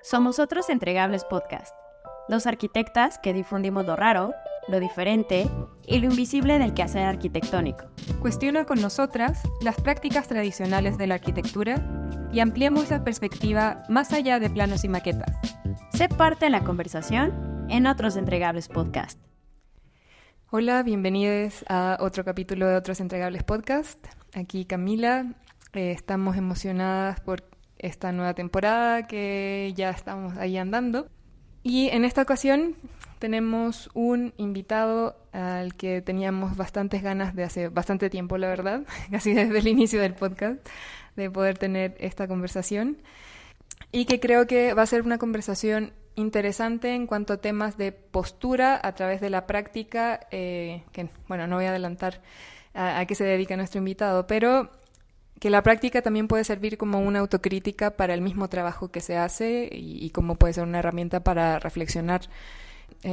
Somos Otros Entregables Podcast, dos arquitectas que difundimos lo raro, lo diferente y lo invisible del quehacer arquitectónico. Cuestiona con nosotras las prácticas tradicionales de la arquitectura y ampliamos la perspectiva más allá de planos y maquetas. Sé parte de la conversación en Otros Entregables Podcast. Hola, bienvenidos a otro capítulo de Otros Entregables Podcast. Aquí Camila. Estamos emocionadas por esta nueva temporada que ya estamos ahí andando. Y en esta ocasión tenemos un invitado al que teníamos bastantes ganas de hace bastante tiempo, la verdad, casi desde el inicio del podcast, de poder tener esta conversación. Y que creo que va a ser una conversación interesante en cuanto a temas de postura a través de la práctica, que, bueno, no voy a adelantar a qué se dedica nuestro invitado, pero que la práctica también puede servir como una autocrítica para el mismo trabajo que se hace y cómo puede ser una herramienta para reflexionar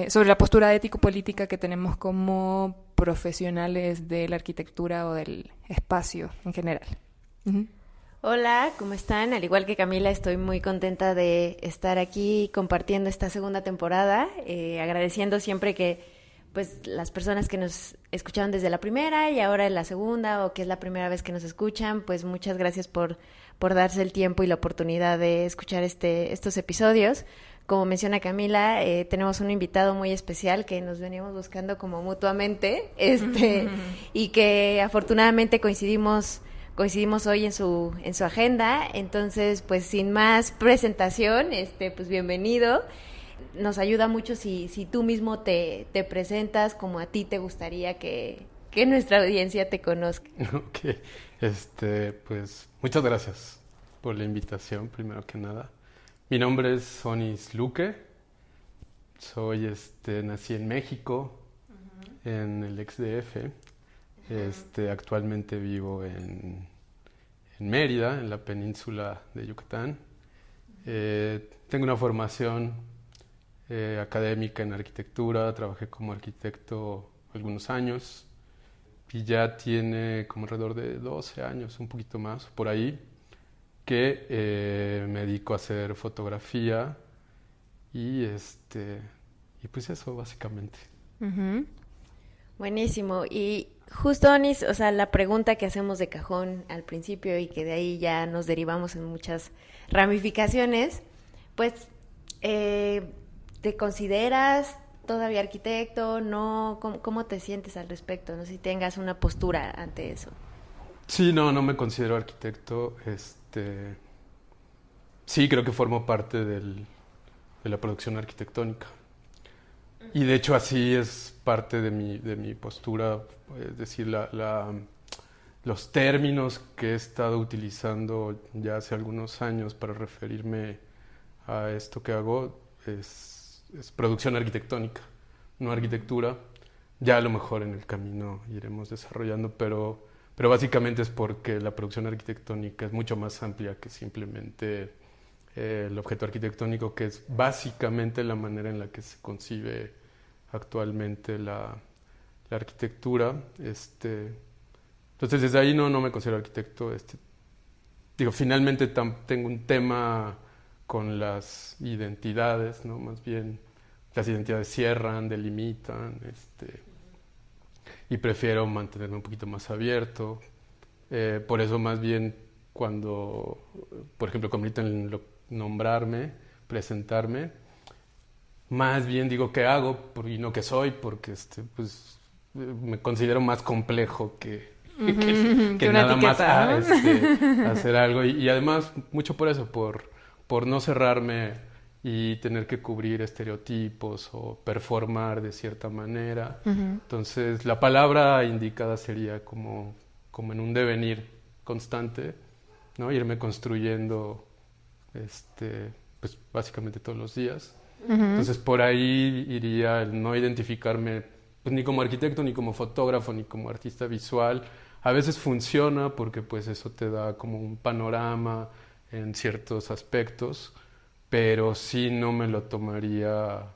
sobre la postura ético-política que tenemos como profesionales de la arquitectura o del espacio en general. Uh-huh. Hola, ¿cómo están? Al igual que Camila, estoy muy contenta de estar aquí compartiendo esta segunda temporada, agradeciendo siempre que pues las personas que nos escucharon desde la primera y ahora en la segunda, o que es la primera vez que nos escuchan, pues muchas gracias por darse el tiempo y la oportunidad de escuchar estos episodios. Como menciona Camila, tenemos un invitado muy especial que nos veníamos buscando como mutuamente, y que afortunadamente coincidimos hoy en su agenda. Entonces, pues sin más presentación, pues bienvenido. Nos ayuda mucho si tú mismo te presentas como a ti te gustaría que nuestra audiencia te conozca. Ok, pues muchas gracias por la invitación, primero que nada. Mi nombre es Sonis Luque, soy, nací en México, en el ex-DF. Actualmente vivo en Mérida, en la península de Yucatán. Tengo una formación académica en arquitectura, trabajé como arquitecto algunos años y ya tiene como alrededor de 12 años, un poquito más, por ahí, que me dedico a hacer fotografía y pues eso, básicamente. Uh-huh. Buenísimo. Y justo, Onis, o sea, la pregunta que hacemos de cajón al principio y que de ahí ya nos derivamos en muchas ramificaciones, pues, ¿te consideras todavía arquitecto? ¿No? ¿Cómo te sientes al respecto? No sé si tengas una postura ante eso. Sí, no me considero arquitecto. Sí, creo que formo parte de la producción arquitectónica. Y de hecho así es parte de mi postura, es decir, los términos que he estado utilizando ya hace algunos años para referirme a esto que hago es producción arquitectónica, no arquitectura. Ya a lo mejor en el camino iremos desarrollando, pero básicamente es porque la producción arquitectónica es mucho más amplia que simplemente el objeto arquitectónico, que es básicamente la manera en la que se concibe actualmente la arquitectura. Entonces desde ahí no me considero arquitecto. Finalmente tengo un tema con las identidades, ¿no? Más bien las identidades cierran, delimitan, y prefiero mantenerme un poquito más abierto. Por eso más bien cuando, por ejemplo, comiten nombrarme, presentarme, más bien digo qué hago y no qué soy, porque pues me considero más complejo que nada más hacer algo. Y además mucho por eso, por no cerrarme y tener que cubrir estereotipos o performar de cierta manera. Uh-huh. Entonces la palabra indicada sería como en un devenir constante, ¿no? Irme construyendo pues básicamente todos los días. Uh-huh. Entonces por ahí iría el no identificarme pues, ni como arquitecto, ni como fotógrafo, ni como artista visual. A veces funciona porque pues eso te da como un panorama en ciertos aspectos, pero sí no me lo tomaría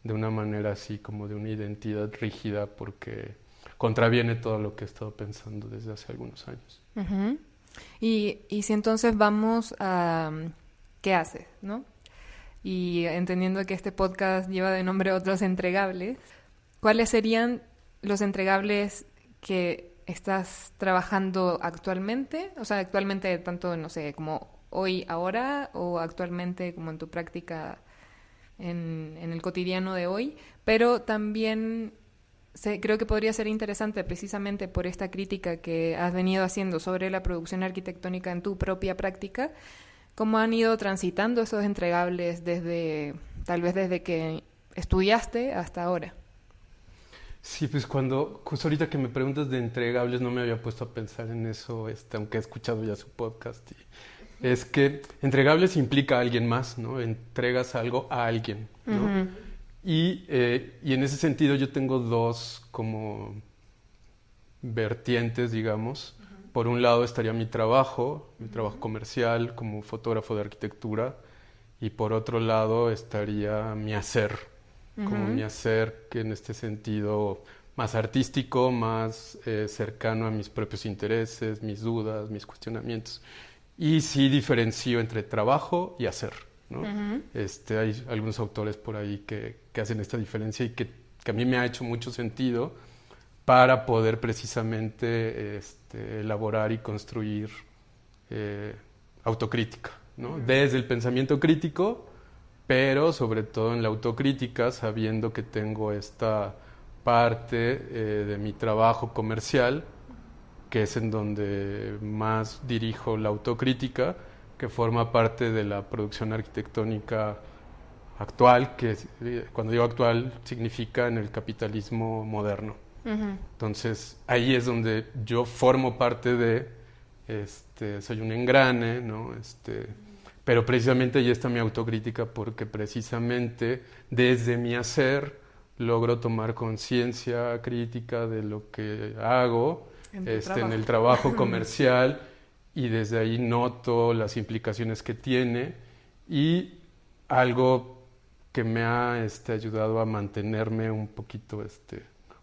de una manera así como de una identidad rígida, porque contraviene todo lo que he estado pensando desde hace algunos años. Uh-huh. Y si entonces vamos a qué haces, ¿no? y entendiendo que este podcast lleva de nombre Otros Entregables, ¿cuáles serían los entregables que estás trabajando actualmente? O sea, actualmente tanto, no sé, como hoy, ahora, o actualmente como en tu práctica en el cotidiano de hoy, pero también creo que podría ser interesante precisamente por esta crítica que has venido haciendo sobre la producción arquitectónica en tu propia práctica, cómo han ido transitando esos entregables tal vez desde que estudiaste hasta ahora. Sí, pues justo ahorita que me preguntas de entregables, no me había puesto a pensar en eso, aunque he escuchado ya su podcast. Es que entregables implica a alguien más, ¿no? Entregas algo a alguien, ¿no? Uh-huh. Y en ese sentido yo tengo dos como vertientes, digamos. Uh-huh. Por un lado estaría mi trabajo comercial como fotógrafo de arquitectura, y por otro lado estaría mi hacer, como mi hacer, que en este sentido más artístico, más cercano a mis propios intereses, mis dudas, mis cuestionamientos. Y sí diferencio entre trabajo y hacer, ¿no? Uh-huh. Hay algunos autores por ahí que hacen esta diferencia y que a mí me ha hecho mucho sentido para poder precisamente elaborar y construir autocrítica, ¿no? Uh-huh. Desde el pensamiento crítico, pero sobre todo en la autocrítica, sabiendo que tengo esta parte de mi trabajo comercial, que es en donde más dirijo la autocrítica, que forma parte de la producción arquitectónica actual, que cuando digo actual significa en el capitalismo moderno. Uh-huh. Entonces ahí es donde yo formo parte de, soy un engrane, ¿no? Pero precisamente ahí está mi autocrítica, porque precisamente desde mi hacer logro tomar conciencia crítica de lo que hago en el trabajo comercial, y desde ahí noto las implicaciones que tiene, y algo que me ha ayudado a mantenerme un poquito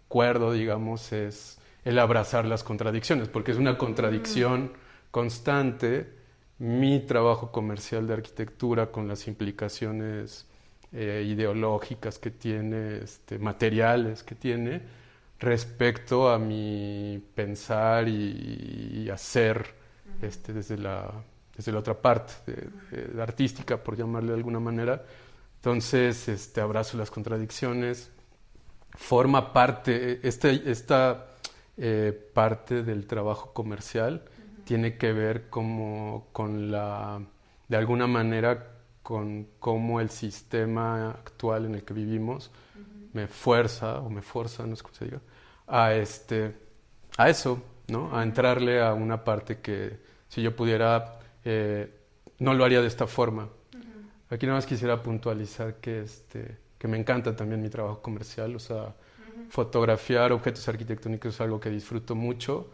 cuerdo, digamos, es el abrazar las contradicciones, porque es una contradicción constante mi trabajo comercial de arquitectura con las implicaciones ideológicas que tiene, materiales que tiene, respecto a mi pensar y hacer desde la otra parte de artística, por llamarle de alguna manera. Entonces abrazo las contradicciones, forma parte, esta parte del trabajo comercial tiene que ver de alguna manera con cómo el sistema actual en el que vivimos me forza, no sé cómo se diga, a eso, ¿no? A entrarle a una parte que si yo pudiera no lo haría de esta forma. Uh-huh. Aquí nada más quisiera puntualizar que me encanta también mi trabajo comercial, o sea, fotografiar objetos arquitectónicos es algo que disfruto mucho.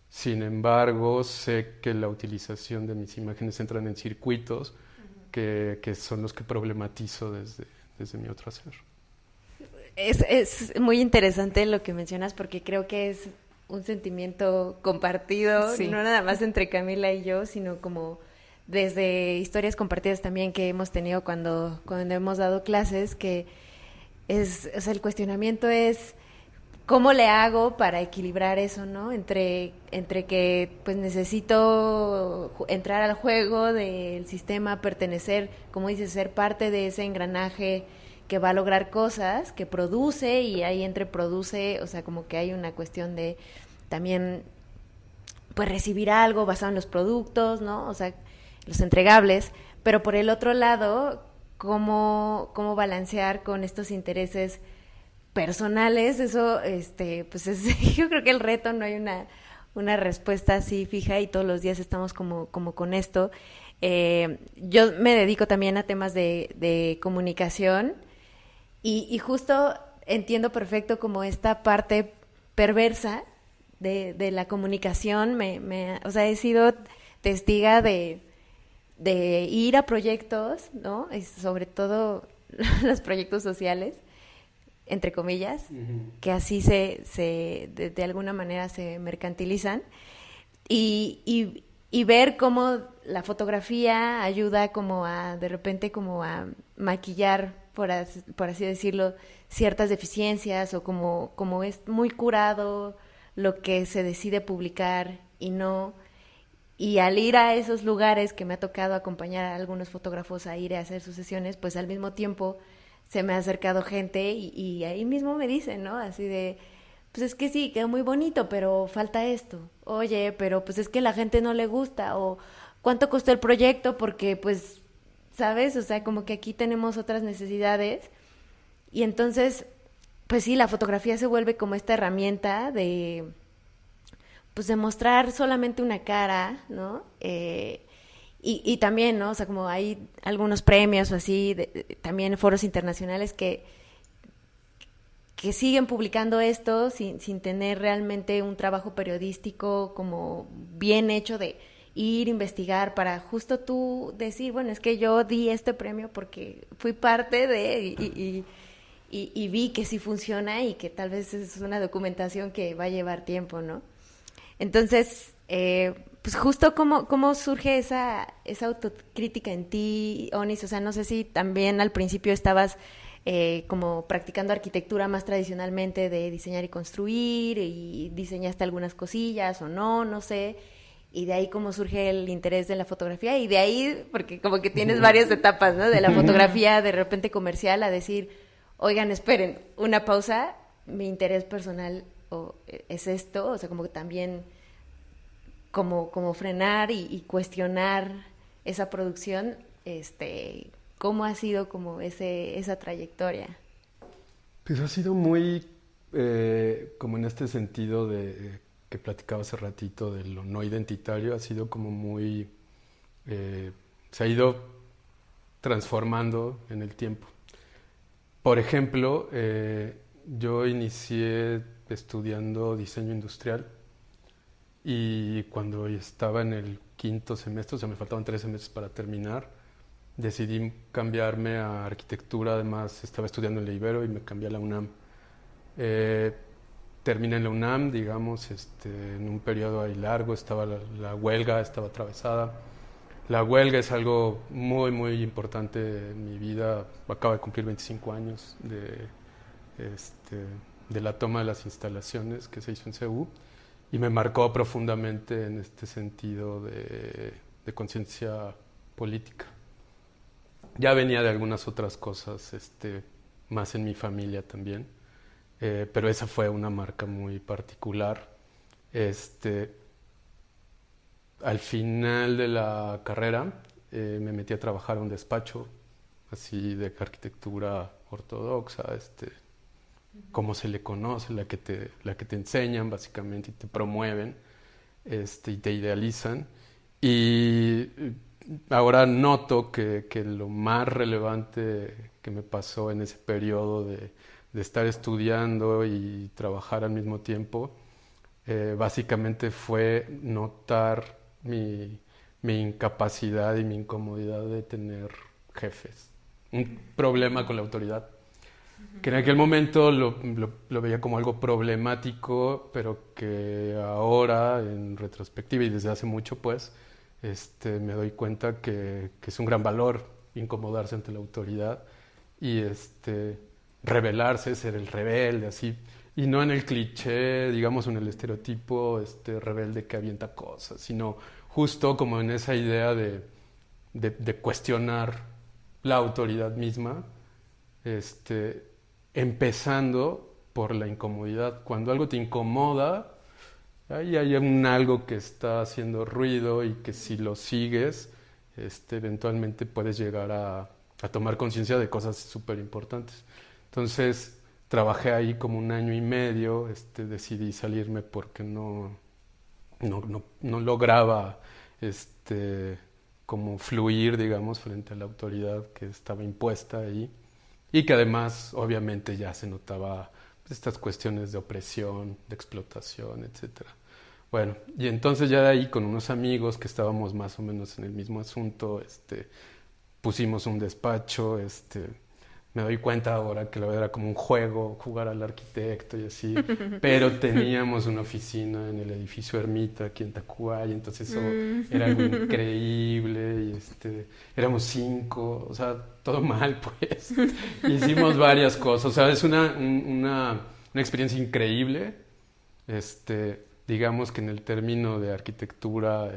Sin embargo, sé que la utilización de mis imágenes entran en circuitos que son los que problematizo desde mi otro hacer. Es muy interesante lo que mencionas, porque creo que es un sentimiento compartido, sí, no nada más entre Camila y yo, sino como desde historias compartidas también que hemos tenido cuando hemos dado clases, que o sea, el cuestionamiento es ¿cómo le hago para equilibrar eso, no? Entre que pues necesito entrar al juego del sistema, pertenecer, como dices, ser parte de ese engranaje que va a lograr cosas, que produce, y ahí produce, o sea, como que hay una cuestión de también pues recibir algo basado en los productos, ¿no? O sea, los entregables, pero por el otro lado, cómo balancear con estos intereses personales, eso, pues yo creo que el reto, no hay una respuesta así fija, y todos los días estamos como con esto. Yo me dedico también a temas de comunicación, y justo entiendo perfecto como esta parte perversa de la comunicación. O sea, he sido testiga de ir a proyectos, ¿no? Y sobre todo los proyectos sociales, entre comillas, que así de alguna manera se mercantilizan, y ver cómo la fotografía ayuda como a, de repente, como a maquillar, por así decirlo, ciertas deficiencias, o como es muy curado lo que se decide publicar y no. Y al ir a esos lugares, que me ha tocado acompañar a algunos fotógrafos a ir a hacer sus sesiones, pues al mismo tiempo se me ha acercado gente y ahí mismo me dicen, ¿no? Así de, pues es que sí, quedó muy bonito, pero falta esto. Oye, pero pues es que la gente no le gusta. O ¿cuánto costó el proyecto? Porque pues, ¿sabes? O sea, como que aquí tenemos otras necesidades. Y entonces, pues sí, la fotografía se vuelve como esta herramienta de, pues, de mostrar solamente una cara, ¿no? Y también, ¿no? O sea, como hay algunos premios o así, también foros internacionales que siguen publicando esto sin tener realmente un trabajo periodístico como bien hecho de ir a investigar para justo tú decir, bueno, es que yo di este premio porque fui parte de y vi que sí funciona y que tal vez es una documentación que va a llevar tiempo, ¿no? Entonces, pues justo cómo surge esa autocrítica en ti, Onis. O sea, no sé si también al principio estabas como practicando arquitectura más tradicionalmente de diseñar y construir, y diseñaste algunas cosillas o no sé, y de ahí cómo surge el interés de la fotografía, y de ahí, porque como que tienes varias etapas, ¿no? De la fotografía de repente comercial a decir, oigan, esperen, una pausa, mi interés personal es esto, o sea, como que también como frenar y cuestionar esa producción, ¿cómo ha sido como esa trayectoria? Pues ha sido muy, como en este sentido que platicaba hace ratito de lo no identitario, ha sido como muy, se ha ido transformando en el tiempo. Por ejemplo, yo inicié estudiando diseño industrial, y cuando estaba en el 5º semestre, o sea, me faltaban 3 semestres para terminar, decidí cambiarme a arquitectura. Además estaba estudiando en la Ibero y me cambié a la UNAM. Terminé en la UNAM, digamos, en un periodo ahí largo. Estaba la huelga, estaba atravesada. La huelga es algo muy, muy importante en mi vida. Acabo de cumplir 25 años de la toma de las instalaciones que se hizo en CU, y me marcó profundamente en este sentido de conciencia política. Ya venía de algunas otras cosas, más en mi familia también, pero esa fue una marca muy particular. Al final de la carrera me metí a trabajar a un despacho así de arquitectura ortodoxa, como se le conoce, la que te enseñan básicamente y te promueven, y te idealizan. Y ahora noto que lo más relevante que me pasó en ese periodo de estar estudiando y trabajar al mismo tiempo, básicamente fue notar mi incapacidad y mi incomodidad de tener jefes. Un problema con la autoridad, que en aquel momento lo veía como algo problemático, pero que ahora, en retrospectiva y desde hace mucho, pues, me doy cuenta que es un gran valor incomodarse ante la autoridad y rebelarse, ser el rebelde, así, y no en el cliché, digamos, en el estereotipo rebelde que avienta cosas, sino justo como en esa idea de cuestionar la autoridad misma, empezando por la incomodidad. Cuando algo te incomoda, ahí hay algo que está haciendo ruido, y que si lo sigues, eventualmente puedes llegar a tomar conciencia de cosas súper importantes. Entonces, trabajé ahí como 1 año y medio, decidí salirme porque no lograba como fluir, digamos, frente a la autoridad que estaba impuesta ahí, y que además obviamente ya se notaba estas cuestiones de opresión, de explotación, etcétera. Bueno, y entonces ya de ahí, con unos amigos que estábamos más o menos en el mismo asunto, pusimos un despacho, me doy cuenta ahora que la verdad era como un juego, jugar al arquitecto y así, pero teníamos una oficina en el edificio Ermita aquí en Tacubaya, entonces eso era algo increíble y éramos 5, o sea, todo mal pues. Hicimos varias cosas, o sea, es una experiencia increíble, digamos que en el término de arquitectura,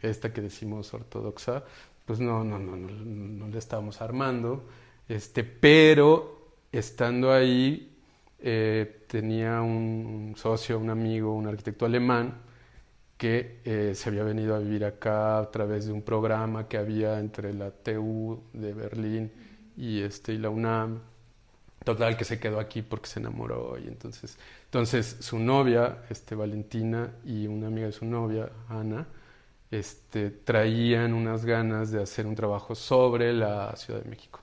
esta que decimos ortodoxa, pues no la estábamos armando. Pero estando ahí tenía un socio, un amigo, un arquitecto alemán que se había venido a vivir acá a través de un programa que había entre la TU de Berlín y la UNAM. Total, que se quedó aquí porque se enamoró y entonces su novia, Valentina, y una amiga de su novia, Ana, traían unas ganas de hacer un trabajo sobre la Ciudad de México.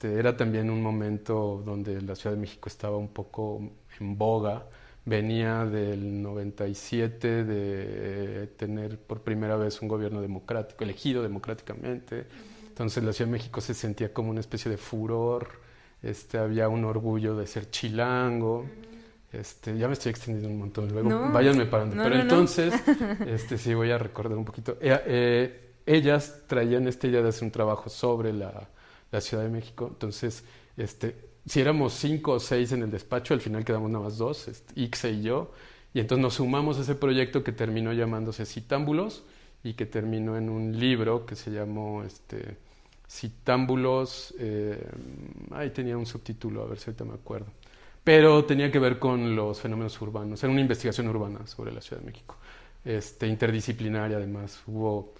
Era también un momento donde la Ciudad de México estaba un poco en boga. Venía del 97 de tener por primera vez un gobierno democrático, elegido democráticamente. Entonces la Ciudad de México se sentía como una especie de furor. Había un orgullo de ser chilango. Ya me estoy extendiendo un montón. Luego váyanme parando. Pero entonces, sí voy a recordar un poquito. Ellas traían esta idea de hacer un trabajo sobre la Ciudad de México. Entonces, si éramos 5 o 6 en el despacho, al final quedamos nada más 2, Ixe y yo, y entonces nos sumamos a ese proyecto que terminó llamándose Citámbulos y que terminó en un libro que se llamó Citámbulos, ahí tenía un subtítulo, a ver si ahorita me acuerdo, pero tenía que ver con los fenómenos urbanos, era una investigación urbana sobre la Ciudad de México, interdisciplinaria además, hubo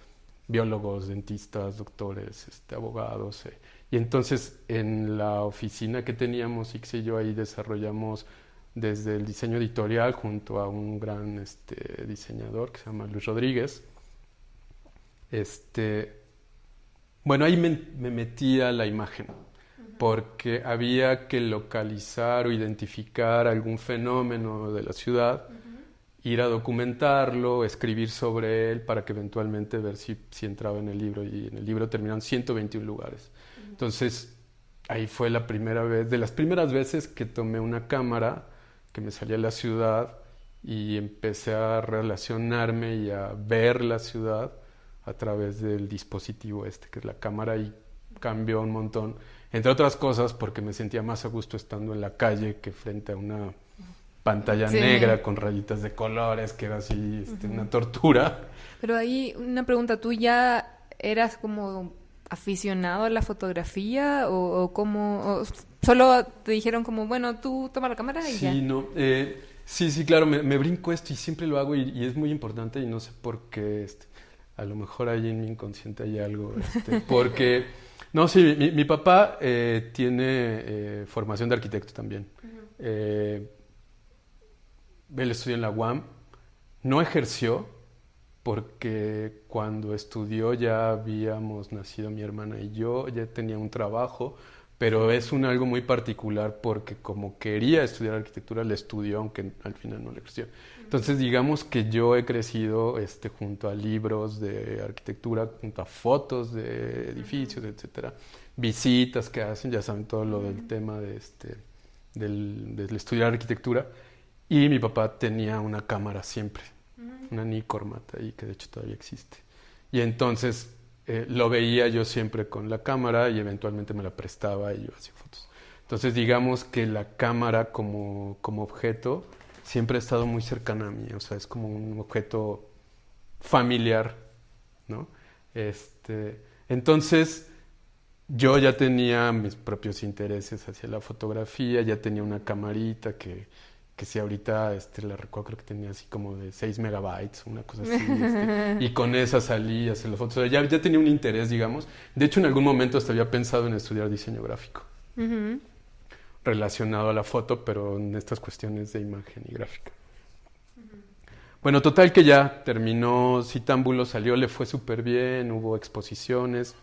biólogos, dentistas, doctores, abogados, y entonces en la oficina que teníamos, Ixe y yo ahí desarrollamos desde el diseño editorial junto a un gran diseñador que se llama Luis Rodríguez. Bueno, ahí me metí a la imagen porque había que localizar o identificar algún fenómeno de la ciudad, ir a documentarlo, escribir sobre él para que eventualmente ver si entraba en el libro, y en el libro terminan 121 lugares. Entonces, ahí fue la primera vez, de las primeras veces que tomé una cámara, que me salí a la ciudad y empecé a relacionarme y a ver la ciudad a través del dispositivo que es la cámara, y cambió un montón, entre otras cosas porque me sentía más a gusto estando en la calle que frente a una pantalla negra con rayitas de colores, que era así una tortura. Pero ahí una pregunta, ¿tú ya eras como aficionado a la fotografía o cómo, o solo te dijeron como, bueno, tú toma la cámara y ya? Sí, claro, me brinco esto y siempre lo hago y es muy importante y no sé por qué, a lo mejor ahí en mi inconsciente hay algo, porque, no, sí, mi papá tiene formación de arquitecto también. Él estudió en la UAM, no ejerció, porque cuando estudió ya habíamos nacido mi hermana y yo, ya tenía un trabajo, pero es algo muy particular porque como quería estudiar arquitectura, le estudió, aunque al final no le ejerció. Entonces digamos que yo he crecido junto a libros de arquitectura, junto a fotos de edificios, etcétera, visitas que hacen, ya saben todo lo del tema del estudiar arquitectura, y mi papá tenía una cámara siempre, una Nikormat ahí, que de hecho todavía existe. Y entonces lo veía yo siempre con la cámara y eventualmente me la prestaba y yo hacía fotos. Entonces digamos que la cámara como objeto siempre ha estado muy cercana a mí, o sea, es como un objeto familiar, ¿no? Entonces yo ya tenía mis propios intereses hacia la fotografía, ya tenía una camarita que si ahorita la recuerdo, creo que tenía así como de 6 megabytes, una cosa así, y con esa salí a hacer las fotos. O sea, ya tenía un interés, digamos. De hecho, en algún momento hasta había pensado en estudiar diseño gráfico, relacionado a la foto, pero en estas cuestiones de imagen y gráfica. Bueno, total que ya terminó Citámbulos, salió, le fue súper bien, hubo exposiciones,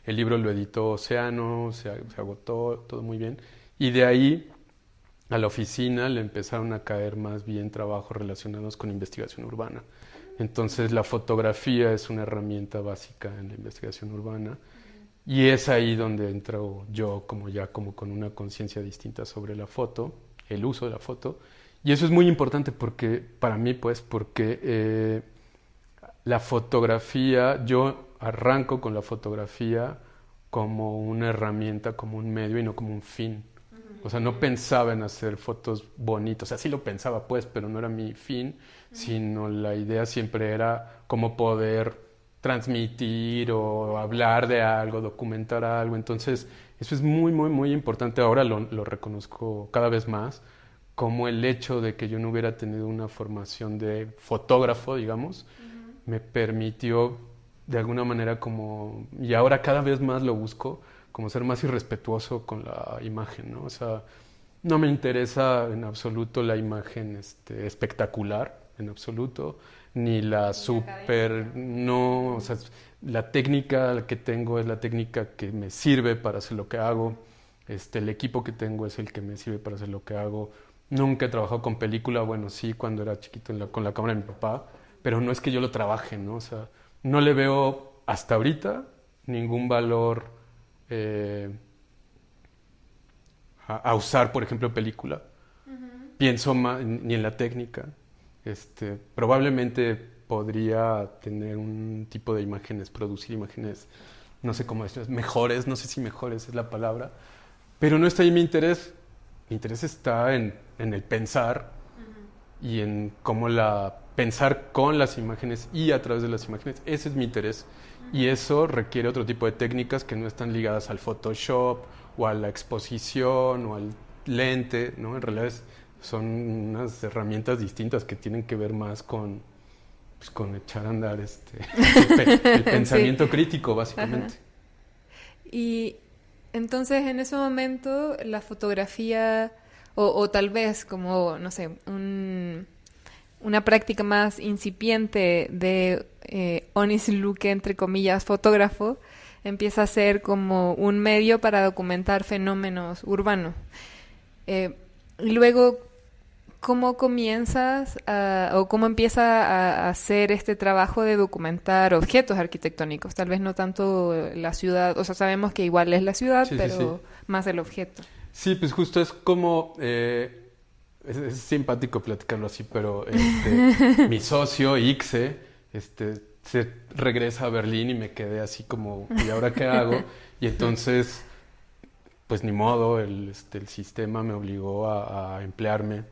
el libro lo editó Océano, se agotó, todo muy bien, y de ahí a la oficina le empezaron a caer más bien trabajos relacionados con investigación urbana. Entonces la fotografía es una herramienta básica en la investigación urbana Y es ahí donde entro yo como con una conciencia distinta sobre la foto, el uso de la foto. Y eso es muy importante porque, para mí, pues, porque la fotografía, yo arranco con la fotografía como una herramienta, como un medio y no como un fin. O sea, no pensaba en hacer fotos bonitas, o sea, sí lo pensaba pues, pero no era mi fin, sino la idea siempre era cómo poder transmitir o hablar de algo, documentar algo. Entonces, eso es muy, muy, muy importante. Ahora lo reconozco cada vez más, como el hecho de que yo no hubiera tenido una formación de fotógrafo, digamos, me permitió de alguna manera como, y ahora cada vez más lo busco, como ser más irrespetuoso con la imagen, ¿no? O sea, no me interesa en absoluto la imagen espectacular, en absoluto, ni la súper, no, o sea, la técnica que tengo es la técnica que me sirve para hacer lo que hago, el equipo que tengo es el que me sirve para hacer lo que hago. Nunca he trabajado con película, bueno, sí, cuando era chiquito con la cámara de mi papá, pero no es que yo lo trabaje, ¿no? O sea, no le veo hasta ahorita ningún valor a usar, por ejemplo, película. Pienso más ni en la técnica. Probablemente podría tener un tipo de imágenes, producir imágenes, no sé cómo decirlo, mejores, no sé si mejores es la palabra, pero no está ahí mi interés. Mi interés está en el pensar y en cómo pensar con las imágenes y a través de las imágenes. Ese es mi interés. Y eso requiere otro tipo de técnicas que no están ligadas al Photoshop o a la exposición o al lente, ¿no? En realidad son unas herramientas distintas que tienen que ver más con echar a andar el pensamiento Sí. crítico, básicamente. Ajá. Y entonces en ese momento la fotografía, o tal vez como, no sé, una práctica más incipiente de Onis Luque, entre comillas, fotógrafo, empieza a ser como un medio para documentar fenómenos urbanos. Y luego, ¿cómo comienzas o cómo empieza a hacer este trabajo de documentar objetos arquitectónicos? Tal vez no tanto la ciudad, o sea, sabemos que igual es la ciudad, Sí, sí, pero sí. más el objeto. Sí, pues justo es como... es simpático platicarlo así, pero mi socio, Ixe, se regresa a Berlín y me quedé así como, ¿y ahora qué hago? Y entonces, pues ni modo, el sistema me obligó a emplearme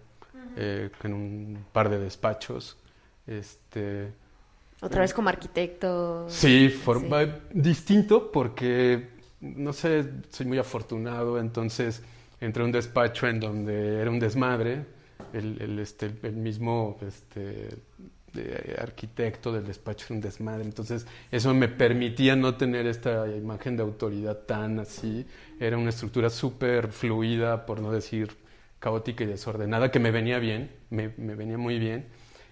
en un par de despachos. Otra vez como arquitecto. Sí, Sí. distinto porque, no sé, soy muy afortunado, entonces entré a un despacho en donde era un desmadre, el mismo arquitecto del despacho era un desmadre, entonces eso me permitía no tener esta imagen de autoridad tan así, era una estructura súper fluida, por no decir caótica y desordenada, que me venía bien, me venía muy bien.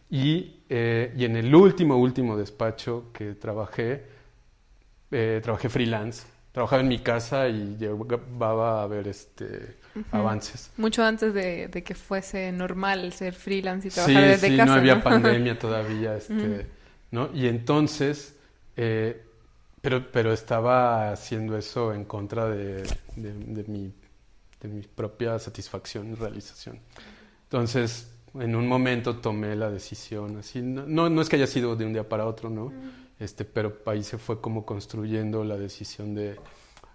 Y en el último despacho que trabajé freelance. Trabajaba en mi casa y llevaba a ver avances. Mucho antes de que fuese normal ser freelance y trabajar Sí, desde sí, casa, no había ¿no? pandemia todavía, ¿no? Y entonces, pero estaba haciendo eso en contra de mi propia satisfacción y realización. Entonces, en un momento tomé la decisión, así, no es que haya sido de un día para otro, ¿no? Pero ahí se fue como construyendo la decisión de,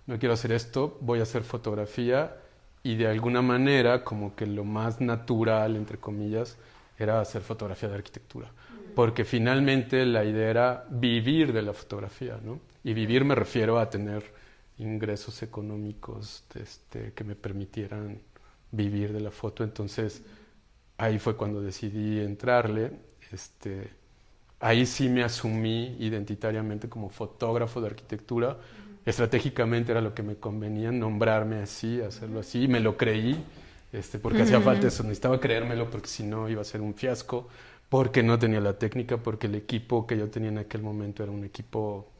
no quiero hacer esto, voy a hacer fotografía, y de alguna manera como que lo más natural, entre comillas, era hacer fotografía de arquitectura, porque finalmente la idea era vivir de la fotografía, ¿no? Y vivir me refiero a tener ingresos económicos que me permitieran vivir de la foto. Entonces ahí fue cuando decidí entrarle. Ahí sí me asumí identitariamente como fotógrafo de arquitectura. Estratégicamente era lo que me convenía, nombrarme así, hacerlo así, y me lo creí, porque hacía falta eso, necesitaba creérmelo porque si no iba a ser un fiasco, porque no tenía la técnica, porque el equipo que yo tenía en aquel momento era un equipo,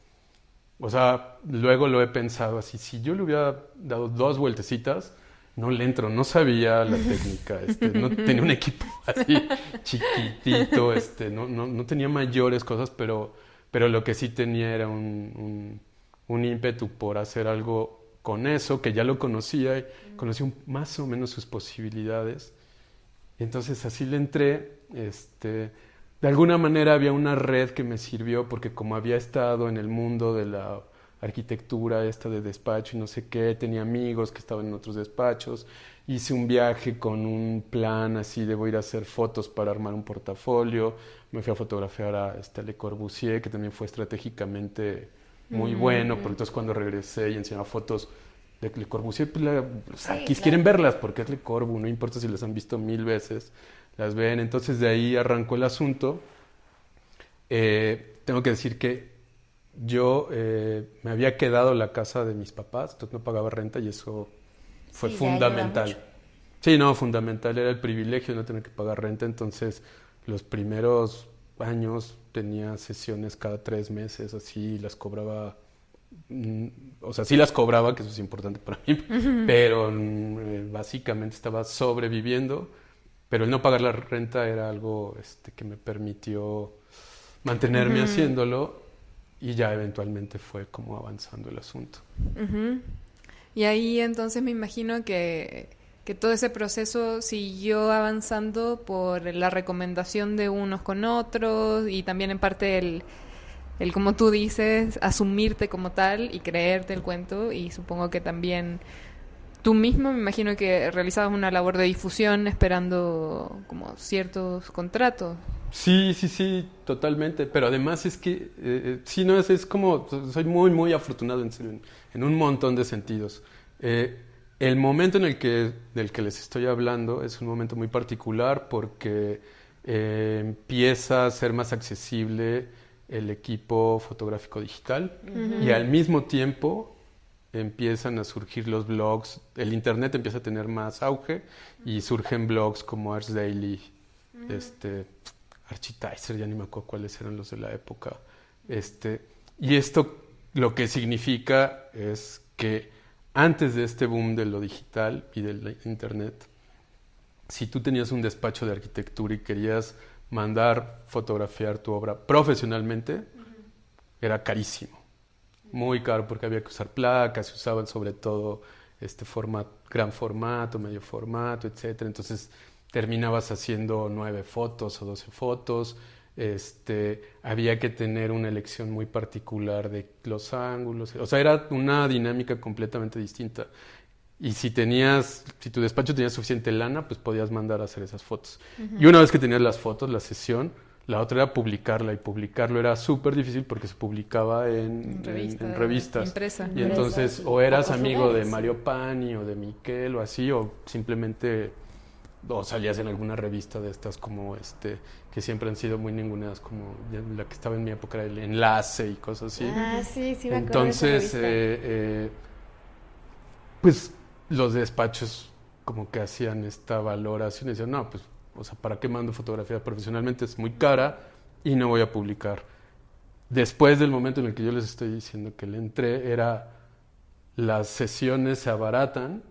o sea, luego lo he pensado así, si yo le hubiera dado 2 vueltecitas, no le entro, no sabía la técnica, no tenía un equipo así chiquitito, no tenía mayores cosas, pero lo que sí tenía era un un ímpetu por hacer algo con eso, que ya lo conocía, y conocí más o menos sus posibilidades. Y entonces así le entré. De alguna manera había una red que me sirvió porque como había estado en el mundo de la arquitectura de despacho y no sé qué, tenía amigos que estaban en otros despachos, hice un viaje con un plan así de voy a ir a hacer fotos para armar un portafolio, me fui a fotografiar a Le Corbusier, que también fue estratégicamente muy bueno, pero entonces cuando regresé y enseñaba fotos de Le Corbusier, pues quieren verlas porque es Le Corbu, no importa si las han visto 1000 veces, las ven. Entonces de ahí arrancó el asunto. Tengo que decir que yo me había quedado en la casa de mis papás, entonces no pagaba renta y eso fue fundamental. Sí, no, fundamental, era el privilegio de no tener que pagar renta. Entonces los primeros años tenía sesiones cada 3 meses, así las cobraba. O sea, sí las cobraba, que eso es importante para mí, pero básicamente estaba sobreviviendo, pero el no pagar la renta era algo que me permitió mantenerme haciéndolo y ya eventualmente fue como avanzando el asunto. Y ahí entonces me imagino que todo ese proceso siguió avanzando por la recomendación de unos con otros y también en parte el como tú dices, asumirte como tal y creerte el cuento, y supongo que también tú mismo me imagino que realizabas una labor de difusión esperando como ciertos contratos. Sí, totalmente, pero además es que, sí, no, es como, soy muy, muy afortunado en serio, en un montón de sentidos. El momento del que les estoy hablando es un momento muy particular porque empieza a ser más accesible el equipo fotográfico digital y al mismo tiempo empiezan a surgir los blogs, el internet empieza a tener más auge y surgen blogs como Ars Daily, Architizer, ya ni me acuerdo cuáles eran los de la época, y esto lo que significa es que antes de este boom de lo digital y del internet, si tú tenías un despacho de arquitectura y querías mandar fotografiar tu obra profesionalmente, era carísimo, muy caro porque había que usar placas, se usaban sobre todo gran formato, medio formato, etcétera. Entonces terminabas haciendo 9 fotos o 12 fotos. Había que tener una elección muy particular de los ángulos, o sea, era una dinámica completamente distinta. Y si tu despacho tenía suficiente lana, pues podías mandar a hacer esas fotos. Y una vez que tenías las fotos, la sesión, la otra era publicarla, y publicarlo era súper difícil porque se publicaba en revistas. Impresa. Y entonces o eras amigo de Mario Pani o de Miquel o así, o simplemente o salías en alguna revista de estas como que siempre han sido muy ninguneadas, como la que estaba en mi época era El Enlace y cosas así. Sí, me acuerdo. Entonces, pues los despachos como que hacían esta valoración y decían, no, pues, o sea, ¿para qué mando fotografía profesionalmente? Es muy cara y no voy a publicar. Después del momento en el que yo les estoy diciendo que le entré, las sesiones se abaratan,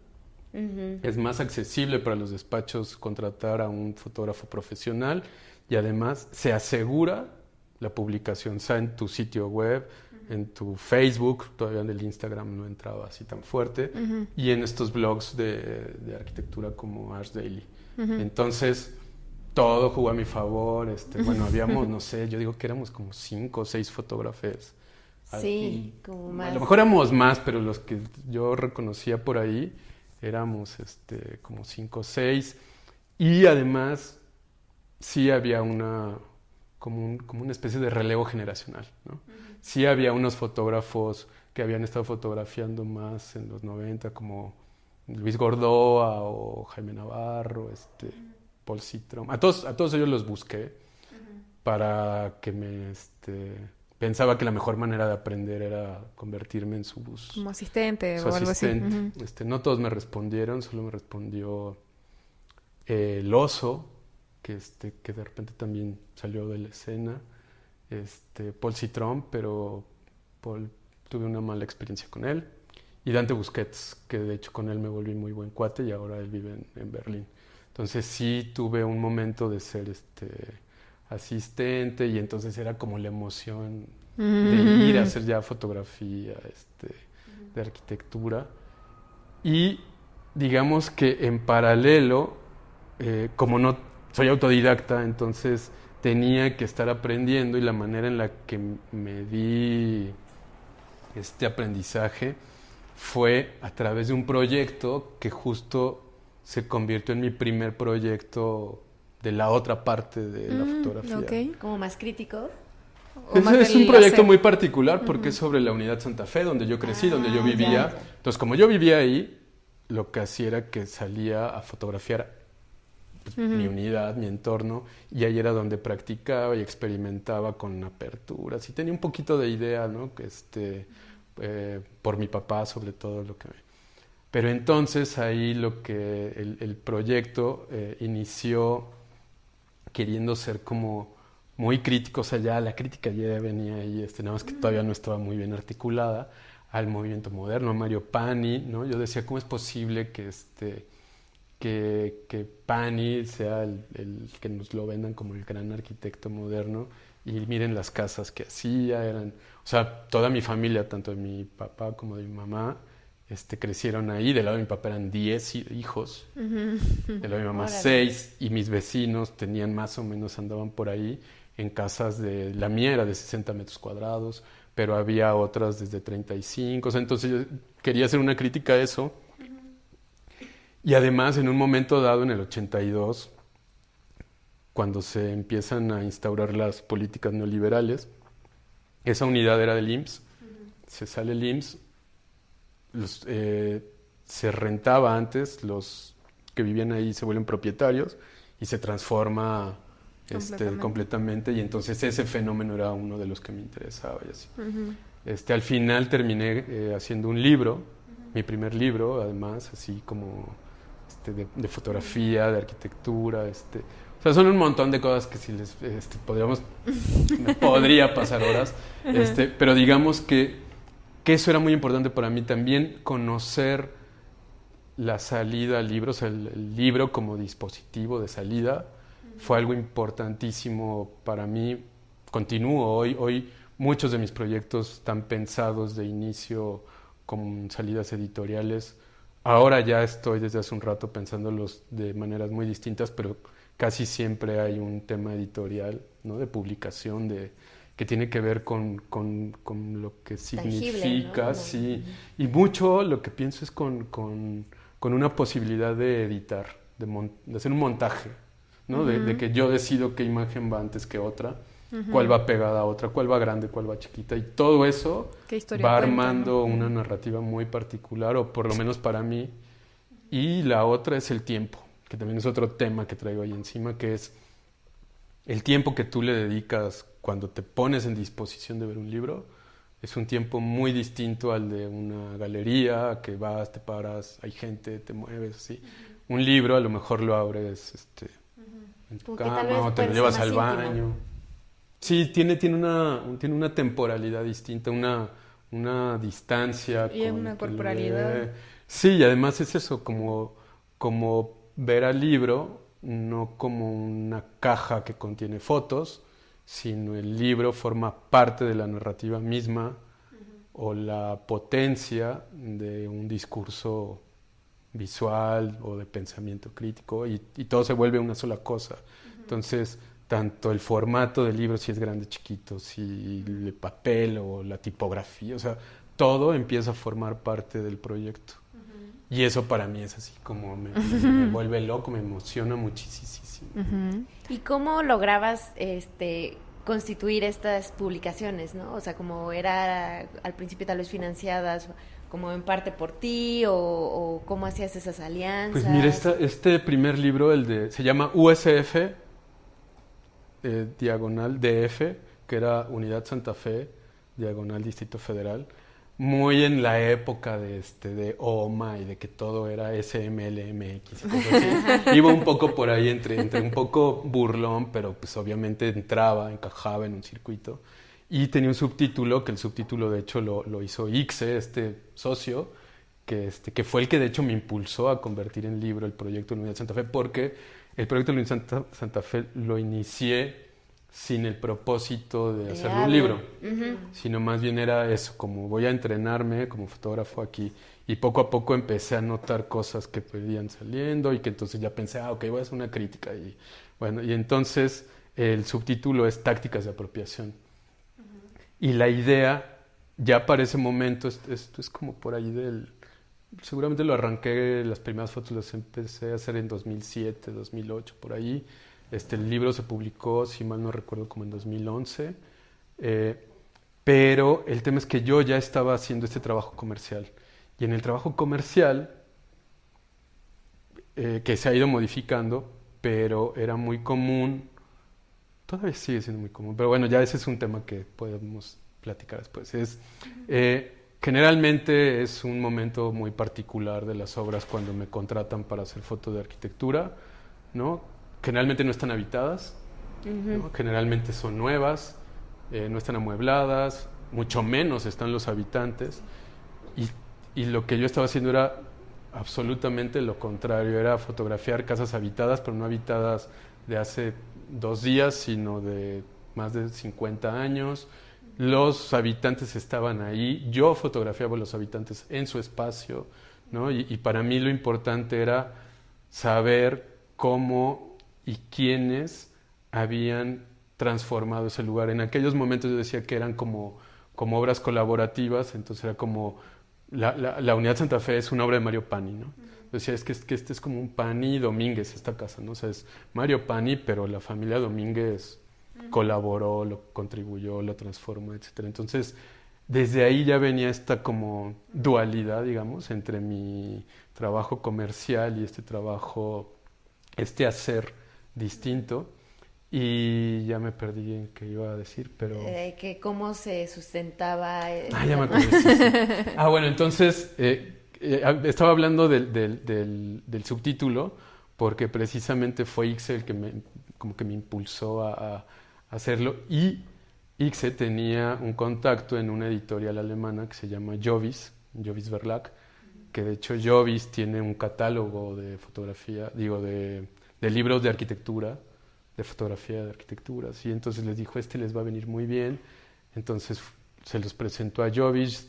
es más accesible para los despachos contratar a un fotógrafo profesional y además se asegura la publicación, sea en tu sitio web, en tu Facebook, todavía en el Instagram no entraba así tan fuerte, y en estos blogs de arquitectura como Ars Daily. Entonces, todo jugó a mi favor. Bueno, habíamos, no sé, yo digo que éramos como 5 o 6 fotógrafos. Sí, como más. A lo mejor éramos más, pero los que yo reconocía por ahí éramos como 5 o 6. Y además, sí había como una especie de relevo generacional, ¿no? Sí había unos fotógrafos que habían estado fotografiando más en los 90, como Luis Gordoa o Jaime Navarro, Paul Citron. A todos ellos los busqué para que pensaba que la mejor manera de aprender era convertirme en como asistente su o algo asistente. así. No todos me respondieron, solo me respondió el Oso, que de repente también salió de la escena, Paul Citron, pero tuve una mala experiencia con él, y Dante Busquets, que de hecho con él me volví muy buen cuate y ahora él vive en Berlín. Entonces sí tuve un momento de ser asistente, y entonces era como la emoción de ir a hacer ya fotografía de arquitectura. Y digamos que en paralelo, como no soy autodidacta, entonces tenía que estar aprendiendo, y la manera en la que me di este aprendizaje fue a través de un proyecto que justo se convirtió en mi primer proyecto de la otra parte de la fotografía. Okay. ¿Como más crítico? Es un proyecto muy particular porque es sobre la Unidad Santa Fe, donde yo crecí, donde yo vivía. Ya. Entonces, como yo vivía ahí, lo que hacía era que salía a fotografiar mi unidad, mi entorno, y ahí era donde practicaba y experimentaba con aperturas, y tenía un poquito de idea, ¿no? Por mi papá, sobre todo lo que... Pero entonces ahí el proyecto inició queriendo ser como muy crítico, o sea, ya la crítica ya venía ahí, nada más que todavía no estaba muy bien articulada, al movimiento moderno, a Mario Pani, ¿no? Yo decía, ¿cómo es posible que Pani sea el que nos lo vendan como el gran arquitecto moderno? Y miren las casas que hacía, o sea, toda mi familia, tanto de mi papá como de mi mamá, crecieron ahí. Del lado de mi papá eran 10 hijos, del lado de mi mamá 6, y mis vecinos tenían más o menos, andaban por ahí en casas la mía era de 60 metros cuadrados, pero había otras desde 35, o sea, entonces yo quería hacer una crítica a eso. Y además, en un momento dado, en el 82, cuando se empiezan a instaurar las políticas neoliberales, esa unidad era del IMSS, se sale el IMSS, se rentaba antes, los que vivían ahí se vuelven propietarios y se transforma completamente, y entonces ese fenómeno era uno de los que me interesaba y así. Al final terminé haciendo un libro, mi primer libro, además, así como de fotografía, de arquitectura, o sea, son un montón de cosas que si les me podría pasar horas, pero digamos que eso era muy importante para mí también, conocer la salida al libro, o sea, el libro como dispositivo de salida fue algo importantísimo para mí. Continúo hoy muchos de mis proyectos están pensados de inicio con salidas editoriales. Ahora ya estoy desde hace un rato pensándolos de maneras muy distintas, pero casi siempre hay un tema editorial, ¿no? De publicación, que tiene que ver con lo que significa, ¿no? Sí. Y mucho lo que pienso es con una posibilidad de editar, de hacer un montaje, ¿no? De que yo decido qué imagen va antes que otra, cuál va pegada a otra, cuál va grande, cuál va chiquita, y todo eso va armando una narrativa muy particular, o por lo menos para mí. Y la otra es el tiempo, que también es otro tema que traigo ahí encima, que es el tiempo que tú le dedicas cuando te pones en disposición de ver un libro. Es un tiempo muy distinto al de una galería, que vas, te paras, hay gente, te mueves, así. Un libro a lo mejor lo abres en tu cama, o te lo llevas al baño. Sí, tiene una temporalidad distinta, una distancia. Y es una corporalidad. Sí, y además es eso, como ver al libro, no como una caja que contiene fotos, sino el libro forma parte de la narrativa misma, o la potencia de un discurso visual o de pensamiento crítico, y todo se vuelve una sola cosa. Entonces, tanto el formato del libro, si es grande, chiquito, si el papel o la tipografía, o sea, todo empieza a formar parte del proyecto. Y eso para mí es así como me vuelve loco, me emociona muchísimo. ¿Y cómo lograbas constituir estas publicaciones, ¿no? O sea, como era al principio tal vez financiadas como en parte por ti, o cómo hacías esas alianzas. Pues mira, este primer libro, se llama USF, diagonal DF, que era Unidad Santa Fe, diagonal Distrito Federal, muy en la época de OMA y de que todo era SMLMX y cosas así. Iba un poco por ahí entre un poco burlón, pero pues obviamente encajaba en un circuito. Y tenía un subtítulo, que el subtítulo de hecho lo hizo Ixe, socio, que fue el que de hecho me impulsó a convertir en libro el proyecto de la Unidad Santa Fe, porque el proyecto de la Unidad Santa Fe lo inicié sin el propósito de hacer un algo. libro, sino más bien era eso, como voy a entrenarme como fotógrafo aquí. Y poco a poco empecé a notar cosas que iban saliendo y que entonces ya pensé, ok, voy a hacer una crítica. Y bueno, y entonces el subtítulo es Tácticas de apropiación. Y la idea, ya para ese momento, esto es como por ahí seguramente lo arranqué, las primeras fotos las empecé a hacer en 2007, 2008, por ahí. El libro se publicó, si mal no recuerdo, como en 2011. Pero el tema es que yo ya estaba haciendo este trabajo comercial. Y en el trabajo comercial, que se ha ido modificando, pero era muy común, todavía sigue siendo muy común, pero bueno, ya ese es un tema que podemos platicar después. Generalmente es un momento muy particular de las obras cuando me contratan para hacer foto de arquitectura, ¿no? Generalmente no están habitadas, ¿no? Generalmente son nuevas, no están amuebladas, mucho menos están los habitantes. Y lo que yo estaba haciendo era absolutamente lo contrario, era fotografiar casas habitadas, pero no habitadas de hace 2 días, sino de más de 50 años. Los habitantes estaban ahí, yo fotografiaba a los habitantes en su espacio, ¿no? Y para mí lo importante era saber cómo y quiénes habían transformado ese lugar. En aquellos momentos yo decía que eran como obras colaborativas, entonces era como la Unidad Santa Fe es una obra de Mario Pani, ¿no? Decía, es que este es como un Pani Domínguez, esta casa, ¿no? O sea, es Mario Pani, pero la familia Domínguez colaboró, lo contribuyó, lo transformó, etcétera. Entonces, desde ahí ya venía esta como dualidad, digamos, entre mi trabajo comercial y este hacer distinto. Y ya me perdí en qué iba a decir, pero... que cómo se sustentaba... ya me acordé. Sí. Bueno, entonces estaba hablando del subtítulo porque precisamente fue Ixe el que como que me impulsó a hacerlo, y Ixe tenía un contacto en una editorial alemana que se llama Jovis Verlag, que de hecho Jovis tiene un catálogo de fotografía, de libros de arquitectura, de fotografía de arquitecturas, y entonces les dijo, les va a venir muy bien. Entonces se los presentó a Jovis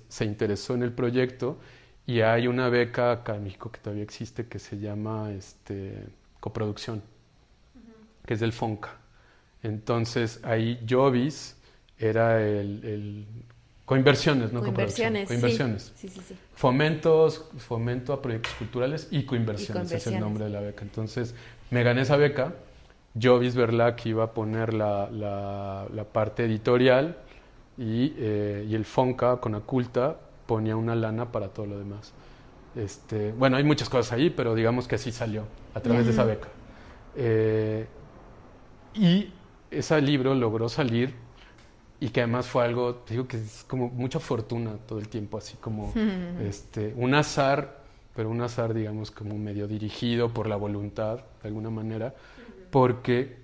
se interesó en el proyecto, y hay una beca acá en México que todavía existe que se llama coproducción, que es del FONCA. Entonces ahí Jovis era el coinversiones, no coproducción, coinversiones. Sí. Fomento a proyectos culturales y coinversiones es el nombre de la beca. Entonces me gané esa beca. Jovis Verlag iba a poner la parte editorial y el FONCA con Aculta ponía una lana para todo lo demás. Bueno, hay muchas cosas ahí, pero digamos que así salió a través de esa beca. Y ese libro logró salir, y que además fue algo, te digo que es como mucha fortuna todo el tiempo, así como un azar, pero un azar digamos como medio dirigido por la voluntad de alguna manera, porque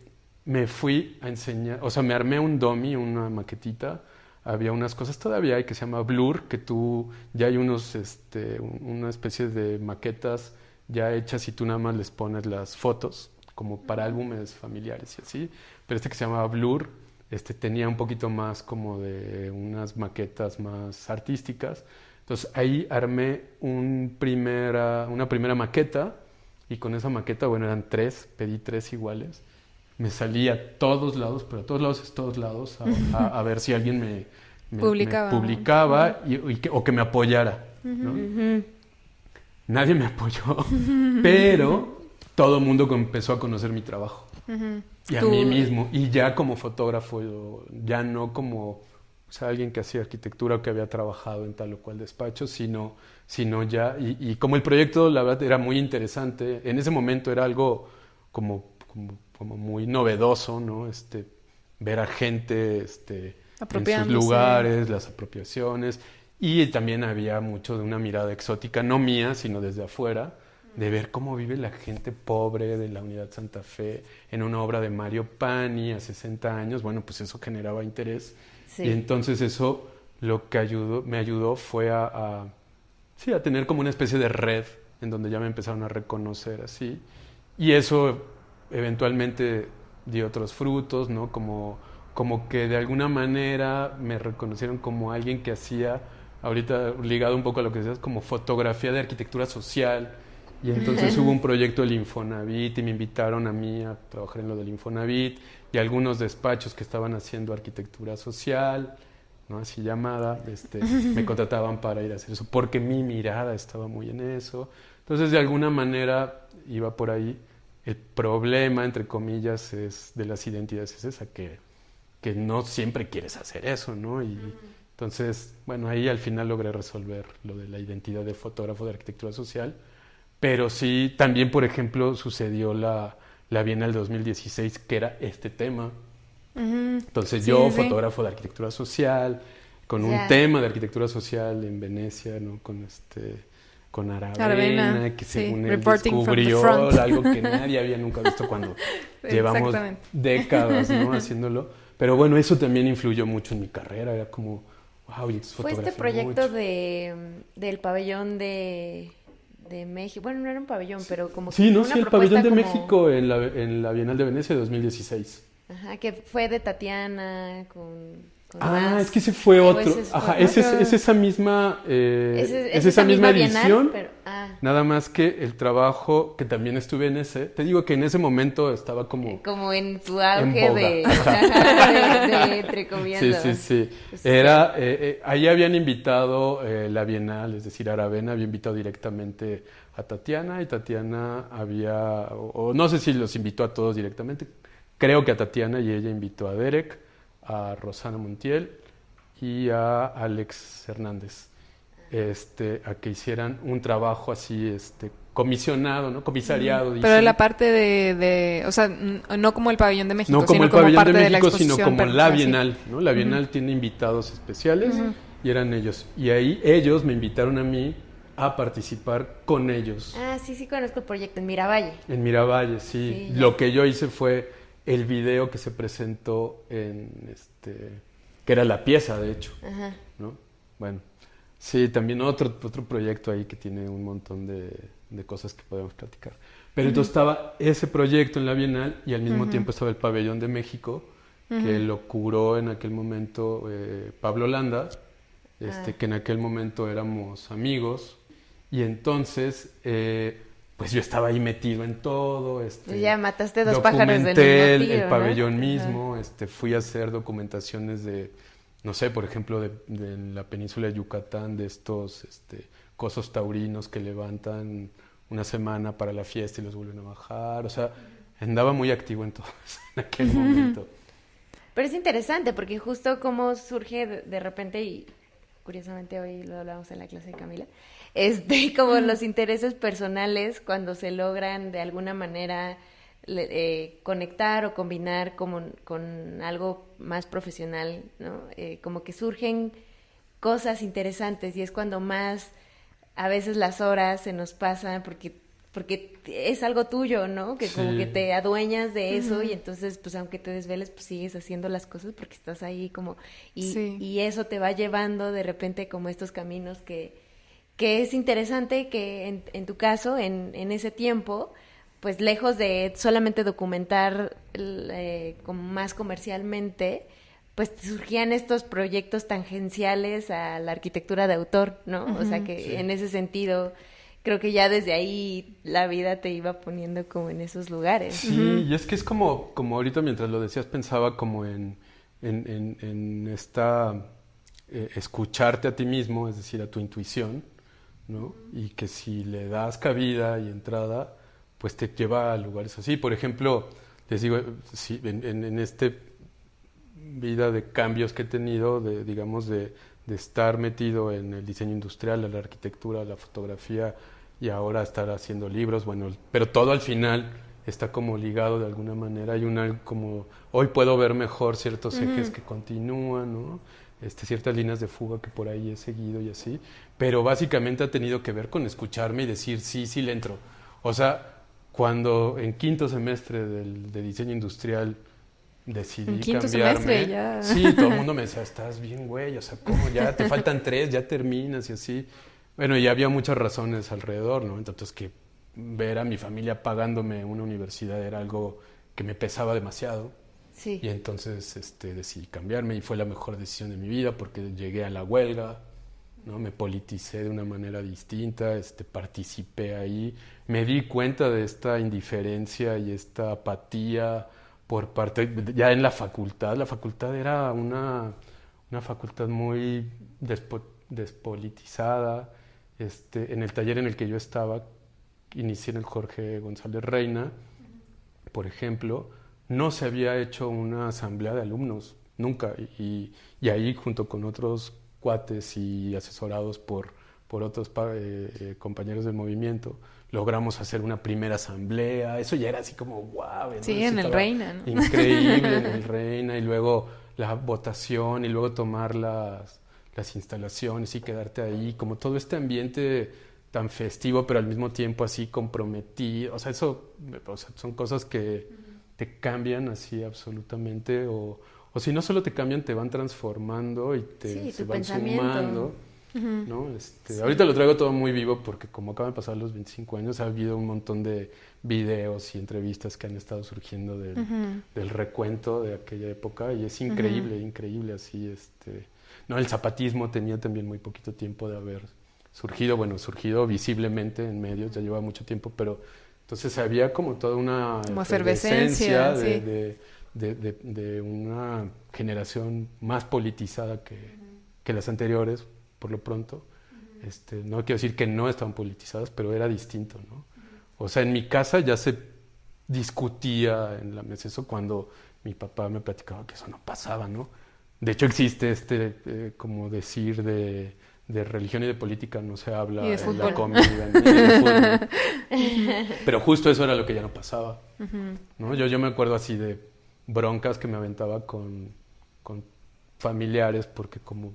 me fui a enseñar, o sea, me armé un dummy, una maquetita, había unas cosas todavía hay que se llama Blur, que ya hay una especie de maquetas ya hechas y tú nada más les pones las fotos, como para álbumes familiares y así, pero que se llamaba Blur, tenía un poquito más como de unas maquetas más artísticas. Entonces ahí armé una primera maqueta, y con esa maqueta, bueno, eran 3, pedí 3 iguales. Me salí a todos lados, pero a todos lados es todos lados, a ver si alguien me publicaba o que me apoyara, ¿no? Nadie me apoyó, pero todo el mundo empezó a conocer mi trabajo. Y a mí mismo, y ya como fotógrafo, ya no como alguien que hacía arquitectura o que había trabajado en tal o cual despacho, sino ya, y como el proyecto la verdad era muy interesante, en ese momento era algo como muy novedoso, ¿no? Ver a gente en sus lugares, las apropiaciones, y también había mucho de una mirada exótica, no mía, sino desde afuera, de ver cómo vive la gente pobre de la Unidad Santa Fe en una obra de Mario Pani a 60 años. Bueno, pues eso generaba interés. Sí. Y entonces eso lo que me ayudó fue a tener como una especie de red en donde ya me empezaron a reconocer así. Y eso eventualmente di otros frutos, ¿no? Como que de alguna manera me reconocieron como alguien que hacía, ahorita ligado un poco a lo que decías, como fotografía de arquitectura social. Y entonces hubo un proyecto del Infonavit y me invitaron a mí a trabajar en lo del Infonavit y algunos despachos que estaban haciendo arquitectura social, ¿no? Así llamada, me contrataban para ir a hacer eso, porque mi mirada estaba muy en eso. Entonces, de alguna manera, iba por ahí. El problema, entre comillas, es de las identidades es esa, que no siempre quieres hacer eso, ¿no? Y entonces, bueno, ahí al final logré resolver lo de la identidad de fotógrafo de arquitectura social. Pero sí, también, por ejemplo, sucedió la Bienal 2016, que era este tema. Entonces yo, fotógrafo de arquitectura social, con un tema de arquitectura social en Venecia, ¿no? Con Aravena, que según él descubrió algo que nadie había nunca visto cuando llevamos décadas, ¿no? haciéndolo. Pero bueno, eso también influyó mucho en mi carrera, era como, wow, y fue este proyecto del pabellón de México. Bueno, no era un pabellón, pero como sí, no, sí, el pabellón de México en la Bienal de Venecia de 2016. Ajá, que fue de Tatiana con más. Es que ese fue otro. Ajá, es esa misma es esa misma edición. Bienal, pero, nada más que el trabajo que también estuve en ese. Te digo que en ese momento estaba como en tu auge de entre comillas. Sí. Era ahí habían invitado la Bienal, es decir, Aravena había invitado directamente a Tatiana y Tatiana o no sé si los invitó a todos directamente. Creo que a Tatiana, y ella invitó a Derek, a Rosana Montiel y a Alex Hernández, a que hicieran un trabajo así, comisionado, ¿no? Comisariado. Pero de la parte de, o sea, no como el Pabellón de México, no como sino el Pabellón como parte de México, de la sino como la así. Bienal, ¿no? La Bienal tiene invitados especiales y eran ellos. Y ahí ellos me invitaron a mí a participar con ellos. Sí, conozco el proyecto en Miravalle. En Miravalle, sí. Lo que yo hice fue el video que se presentó que era la pieza, de hecho. Ajá. ¿No? Bueno, sí, también otro proyecto ahí que tiene un montón de cosas que podemos platicar. Pero entonces estaba ese proyecto en la Bienal y al mismo tiempo estaba el Pabellón de México, que lo curó en aquel momento Pablo Landa, que en aquel momento éramos amigos. Y entonces pues yo estaba ahí metido en todo. Ya mataste dos pájaros del mismo tiro, el pabellón mismo, fui a hacer documentaciones de, no sé, por ejemplo, de la península de Yucatán, de estos cosos taurinos que levantan una semana para la fiesta y los vuelven a bajar. O sea, andaba muy activo en todo eso en aquel momento. Pero es interesante porque justo cómo surge de repente, y curiosamente hoy lo hablamos en la clase de Camila, como los intereses personales cuando se logran de alguna manera conectar o combinar con algo más profesional, ¿no? Como que surgen cosas interesantes y es cuando más a veces las horas se nos pasan porque es algo tuyo, ¿no? Que como que te adueñas de eso y entonces pues aunque te desveles pues sigues haciendo las cosas porque estás ahí como y eso te va llevando de repente como estos caminos que es interesante que en tu caso, en ese tiempo, pues lejos de solamente documentar como más comercialmente, pues surgían estos proyectos tangenciales a la arquitectura de autor, ¿no? O sea que en ese sentido, creo que ya desde ahí la vida te iba poniendo como en esos lugares. Sí, y es que es como ahorita mientras lo decías pensaba como en esta escucharte a ti mismo, es decir, a tu intuición, ¿no? Y que si le das cabida y entrada, pues te lleva a lugares así. Por ejemplo, les digo, sí, en vida de cambios que he tenido, digamos, de estar metido en el diseño industrial, la arquitectura, la fotografía y ahora estar haciendo libros, bueno, pero todo al final está como ligado de alguna manera. Hay como, hoy puedo ver mejor ciertos ejes que continúan, ¿no? Ciertas líneas de fuga que por ahí he seguido y así, pero básicamente ha tenido que ver con escucharme y decir sí le entro. O sea, cuando en quinto semestre de diseño industrial decidí quinto cambiarme, semestre ya. sí, todo el mundo me decía, estás bien güey, o sea, ¿cómo? Ya te faltan 3, ya terminas y así. Bueno, y había muchas razones alrededor, ¿no? Entonces que ver a mi familia pagándome una universidad era algo que me pesaba demasiado. Sí. Y entonces decidí cambiarme y fue la mejor decisión de mi vida porque llegué a la huelga, ¿no? Me politicé de una manera distinta, participé ahí, me di cuenta de esta indiferencia y esta apatía por parte, ya en la facultad era una facultad muy despolitizada. En el taller en el que yo estaba, inicié en el Jorge González Reina, por ejemplo, no se había hecho una asamblea de alumnos, nunca, y ahí junto con otros cuates y asesorados por otros compañeros del movimiento, logramos hacer una primera asamblea. Eso ya era así como wow, ¿no? Sí, en el Reina, ¿no? Increíble, en el Reina, y luego la votación, y luego tomar las instalaciones y quedarte ahí, como todo este ambiente tan festivo, pero al mismo tiempo así comprometido. O sea, son cosas que te cambian así absolutamente, o si no solo te cambian, te van transformando y se van sumando, ¿no? Sí. Ahorita lo traigo todo muy vivo porque como acaban de pasar los 25 años, ha habido un montón de videos y entrevistas que han estado surgiendo del recuento de aquella época, y es increíble, increíble así, No, el zapatismo tenía también muy poquito tiempo de haber surgido visiblemente en medios, ya lleva mucho tiempo, pero entonces había como toda una efervescencia sí. de una generación más politizada que las anteriores, por lo pronto. No quiero decir que no estaban politizadas, pero era distinto, ¿no? O sea, en mi casa ya se discutía en la mesa eso cuando mi papá me platicaba que eso no pasaba, ¿no? De hecho existe como decir de religión y de política no se habla en la comida ni de fútbol. Pero justo eso era lo que ya no pasaba, ¿no? Yo me acuerdo así de broncas que me aventaba con familiares porque como,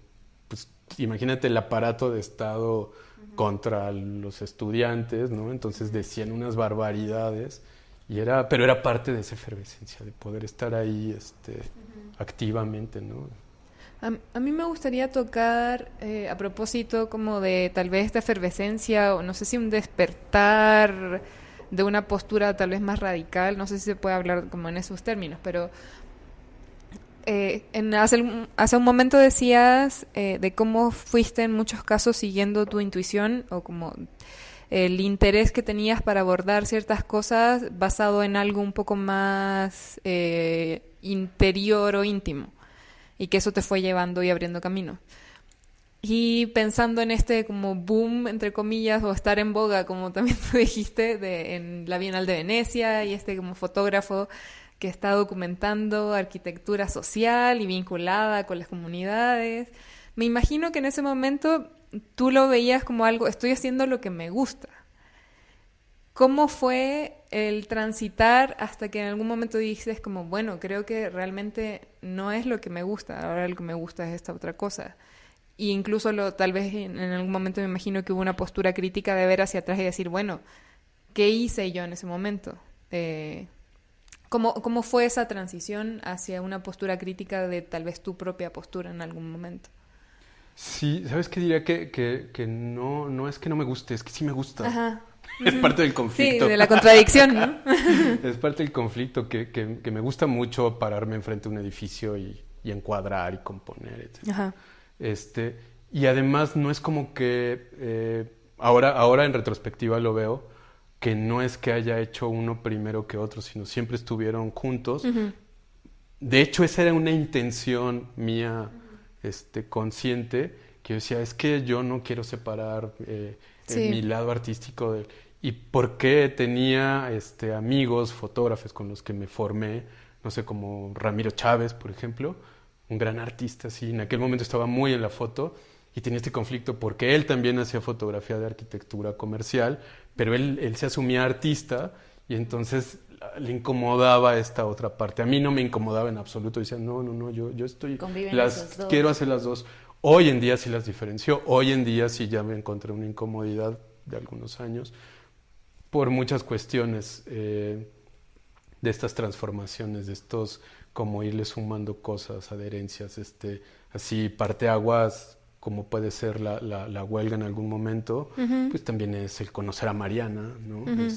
pues, imagínate el aparato de Estado contra los estudiantes, ¿no? Entonces decían unas barbaridades pero era parte de esa efervescencia de poder estar ahí activamente, ¿no? A mí me gustaría tocar, a propósito como de tal vez esta efervescencia, o no sé si un despertar de una postura tal vez más radical, no sé si se puede hablar como en esos términos, pero hace un momento decías de cómo fuiste en muchos casos siguiendo tu intuición, o como el interés que tenías para abordar ciertas cosas basado en algo un poco más interior o íntimo, y que eso te fue llevando y abriendo camino. Y pensando en como boom, entre comillas, o estar en boga, como también tú dijiste, en la Bienal de Venecia, y como fotógrafo que está documentando arquitectura social y vinculada con las comunidades, me imagino que en ese momento tú lo veías como algo, estoy haciendo lo que me gusta. ¿Cómo fue el transitar hasta que en algún momento dices como, bueno, creo que realmente no es lo que me gusta, ahora lo que me gusta es esta otra cosa? Y incluso tal vez en algún momento me imagino que hubo una postura crítica de ver hacia atrás y decir, bueno, ¿qué hice yo en ese momento? ¿Cómo fue esa transición hacia una postura crítica de tal vez tu propia postura en algún momento? Sí, ¿sabes qué diría? Que no es que no me guste, es que sí me gusta. Ajá. Es parte del conflicto. Sí, de la contradicción, ¿no? Es parte del conflicto, que me gusta mucho pararme enfrente de un edificio y encuadrar y componer, etc. Ajá. Y además no es como que, ahora en retrospectiva lo veo, que no es que haya hecho uno primero que otro, sino siempre estuvieron juntos. Uh-huh. De hecho, esa era una intención mía, consciente, que yo decía, es que yo no quiero separar mi lado artístico y por qué tenía amigos, fotógrafos con los que me formé, no sé, como Ramiro Chávez, por ejemplo, un gran artista, sí, en aquel momento estaba muy en la foto y tenía este conflicto porque él también hacía fotografía de arquitectura comercial, pero él se asumía artista y entonces le incomodaba esta otra parte. A mí no me incomodaba en absoluto, decía, no, yo estoy, quiero hacer las dos. Hoy en día sí las diferencio, hoy en día sí ya me encontré una incomodidad de algunos años por muchas cuestiones de estas transformaciones, de estos como irle sumando cosas, adherencias, así parteaguas, como puede ser la huelga en algún momento, uh-huh. Pues también es el conocer a Mariana, ¿no? Uh-huh.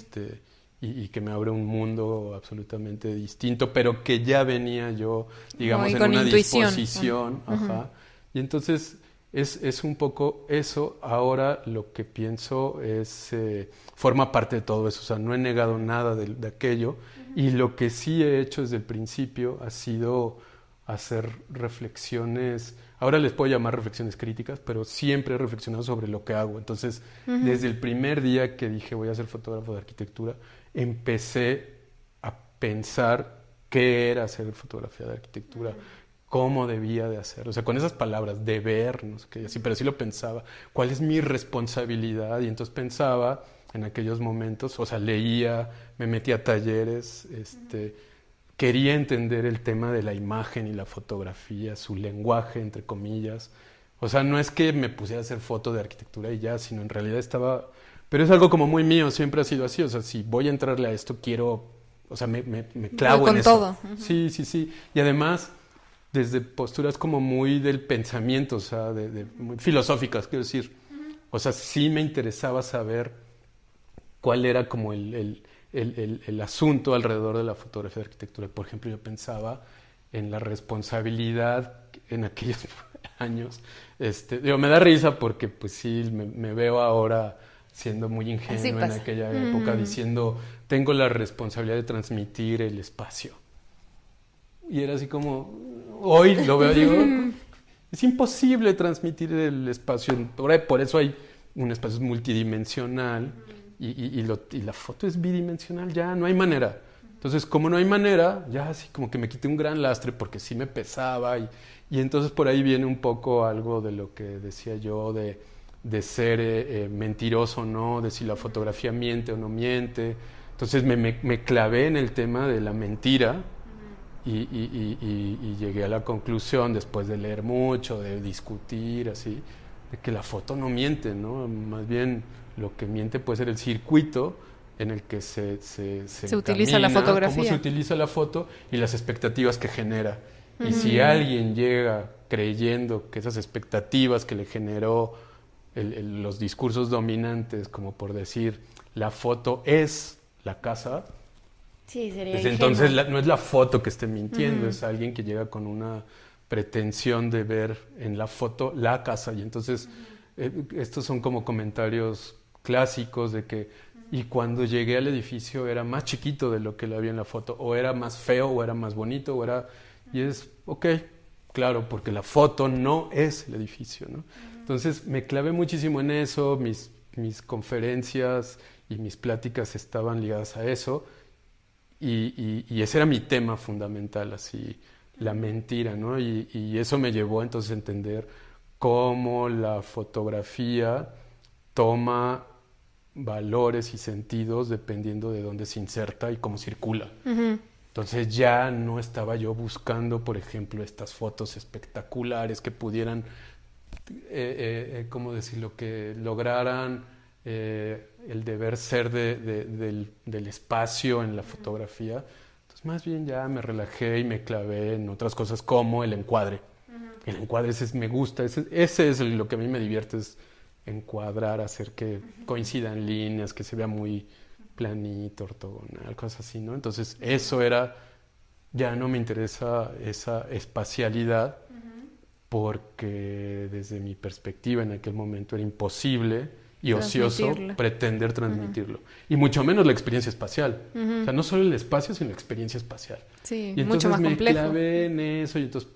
y que me abre un mundo absolutamente distinto, pero que ya venía yo, digamos, en con una intuición. disposición. Ajá. Y entonces es un poco eso. Ahora lo que pienso es, forma parte de todo eso, o sea, no he negado nada de aquello, y lo que sí he hecho desde el principio ha sido hacer reflexiones, ahora les puedo llamar reflexiones críticas, pero siempre he reflexionado sobre lo que hago. Entonces, desde el primer día que dije voy a ser fotógrafo de arquitectura, empecé a pensar qué era hacer fotografía de arquitectura, cómo debía de hacerlo, o sea, con esas palabras, deber, no sé qué, así, pero sí lo pensaba, cuál es mi responsabilidad, y entonces pensaba en aquellos momentos, o sea, leía, me metía a talleres, quería entender el tema de la imagen y la fotografía, su lenguaje, entre comillas. O sea, no es que me pusiera a hacer foto de arquitectura y ya, sino en realidad estaba... Pero es algo como muy mío, siempre ha sido así. O sea, si voy a entrarle a esto, quiero... O sea, me clavo con en eso. todo. Sí, sí, sí. Y además, desde posturas como muy del pensamiento, o sea, muy filosóficas, quiero decir. O sea, sí me interesaba saber cuál era como el asunto alrededor de la fotografía de arquitectura. Por ejemplo, yo pensaba en la responsabilidad en aquellos años. Digo, me da risa porque pues sí, me veo ahora siendo muy ingenuo en aquella época, diciendo, tengo la responsabilidad de transmitir el espacio. Y era así como, hoy lo veo y digo, es imposible transmitir el espacio. Por eso hay un espacio multidimensional. Y la foto es bidimensional, ya no hay manera. Entonces, como no hay manera, ya así como que me quité un gran lastre porque sí me pesaba. Y entonces por ahí viene un poco algo de lo que decía yo de ser mentiroso o no, de si la fotografía miente o no miente. Entonces me clavé en el tema de la mentira y llegué a la conclusión, después de leer mucho, de discutir, así, de que la foto no miente, ¿no? Más bien... Lo que miente puede ser el circuito en el que se utiliza la fotografía. Cómo se utiliza la foto y las expectativas que genera. Y si alguien llega creyendo que esas expectativas que le generó los discursos dominantes, como por decir, la foto es la casa, sí, sería pues entonces no es la foto que esté mintiendo, es alguien que llega con una pretensión de ver en la foto la casa. Y entonces estos son como comentarios clásicos de que, y cuando llegué al edificio era más chiquito de lo que lo había en la foto, o era más feo, o era más bonito, y es, ok, claro, porque la foto no es el edificio, ¿no? Entonces me clavé muchísimo en eso, mis conferencias y mis pláticas estaban ligadas a eso, y ese era mi tema fundamental, así, la mentira, ¿no? Y eso me llevó entonces a entender cómo la fotografía toma valores y sentidos dependiendo de dónde se inserta y cómo circula. Entonces ya no estaba yo buscando, por ejemplo, estas fotos espectaculares que pudieran, ¿cómo decirlo?, que lograran el deber ser del espacio en la fotografía. Entonces más bien ya me relajé y me clavé en otras cosas como el encuadre. El encuadre me gusta, ese es lo que a mí me divierte, es encuadrar, hacer que coincidan líneas, que se vea muy planito, ortogonal, cosas así, ¿no? Entonces eso ya no me interesa esa espacialidad porque desde mi perspectiva en aquel momento era imposible y ocioso pretender transmitirlo. Y mucho menos la experiencia espacial. O sea, no solo el espacio, sino la experiencia espacial. Sí, y mucho más complejo. Me clavé en eso y entonces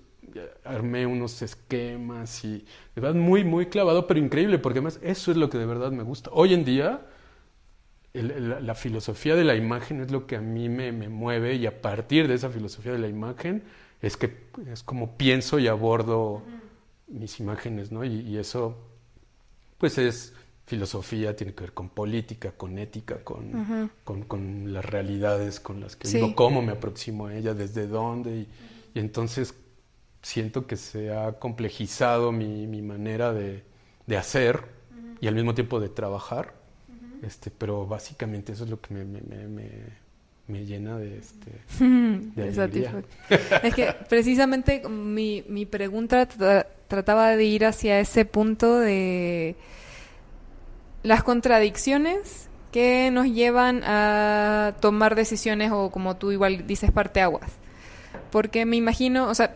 armé unos esquemas y de verdad muy, muy clavado, pero increíble, porque además eso es lo que de verdad me gusta. Hoy en día la filosofía de la imagen es lo que a mí me mueve, y a partir de esa filosofía de la imagen es como pienso y abordo mis imágenes, ¿no? Y eso pues es filosofía, tiene que ver con política, con ética, con las realidades con las que vivo, cómo me aproximo a ella, desde dónde, y entonces siento que se ha complejizado mi manera de hacer y al mismo tiempo de trabajar, pero básicamente eso es lo que me llena de alegría. Es que precisamente mi pregunta trataba de ir hacia ese punto de las contradicciones que nos llevan a tomar decisiones o, como tú igual dices, parteaguas. Porque me imagino, o sea,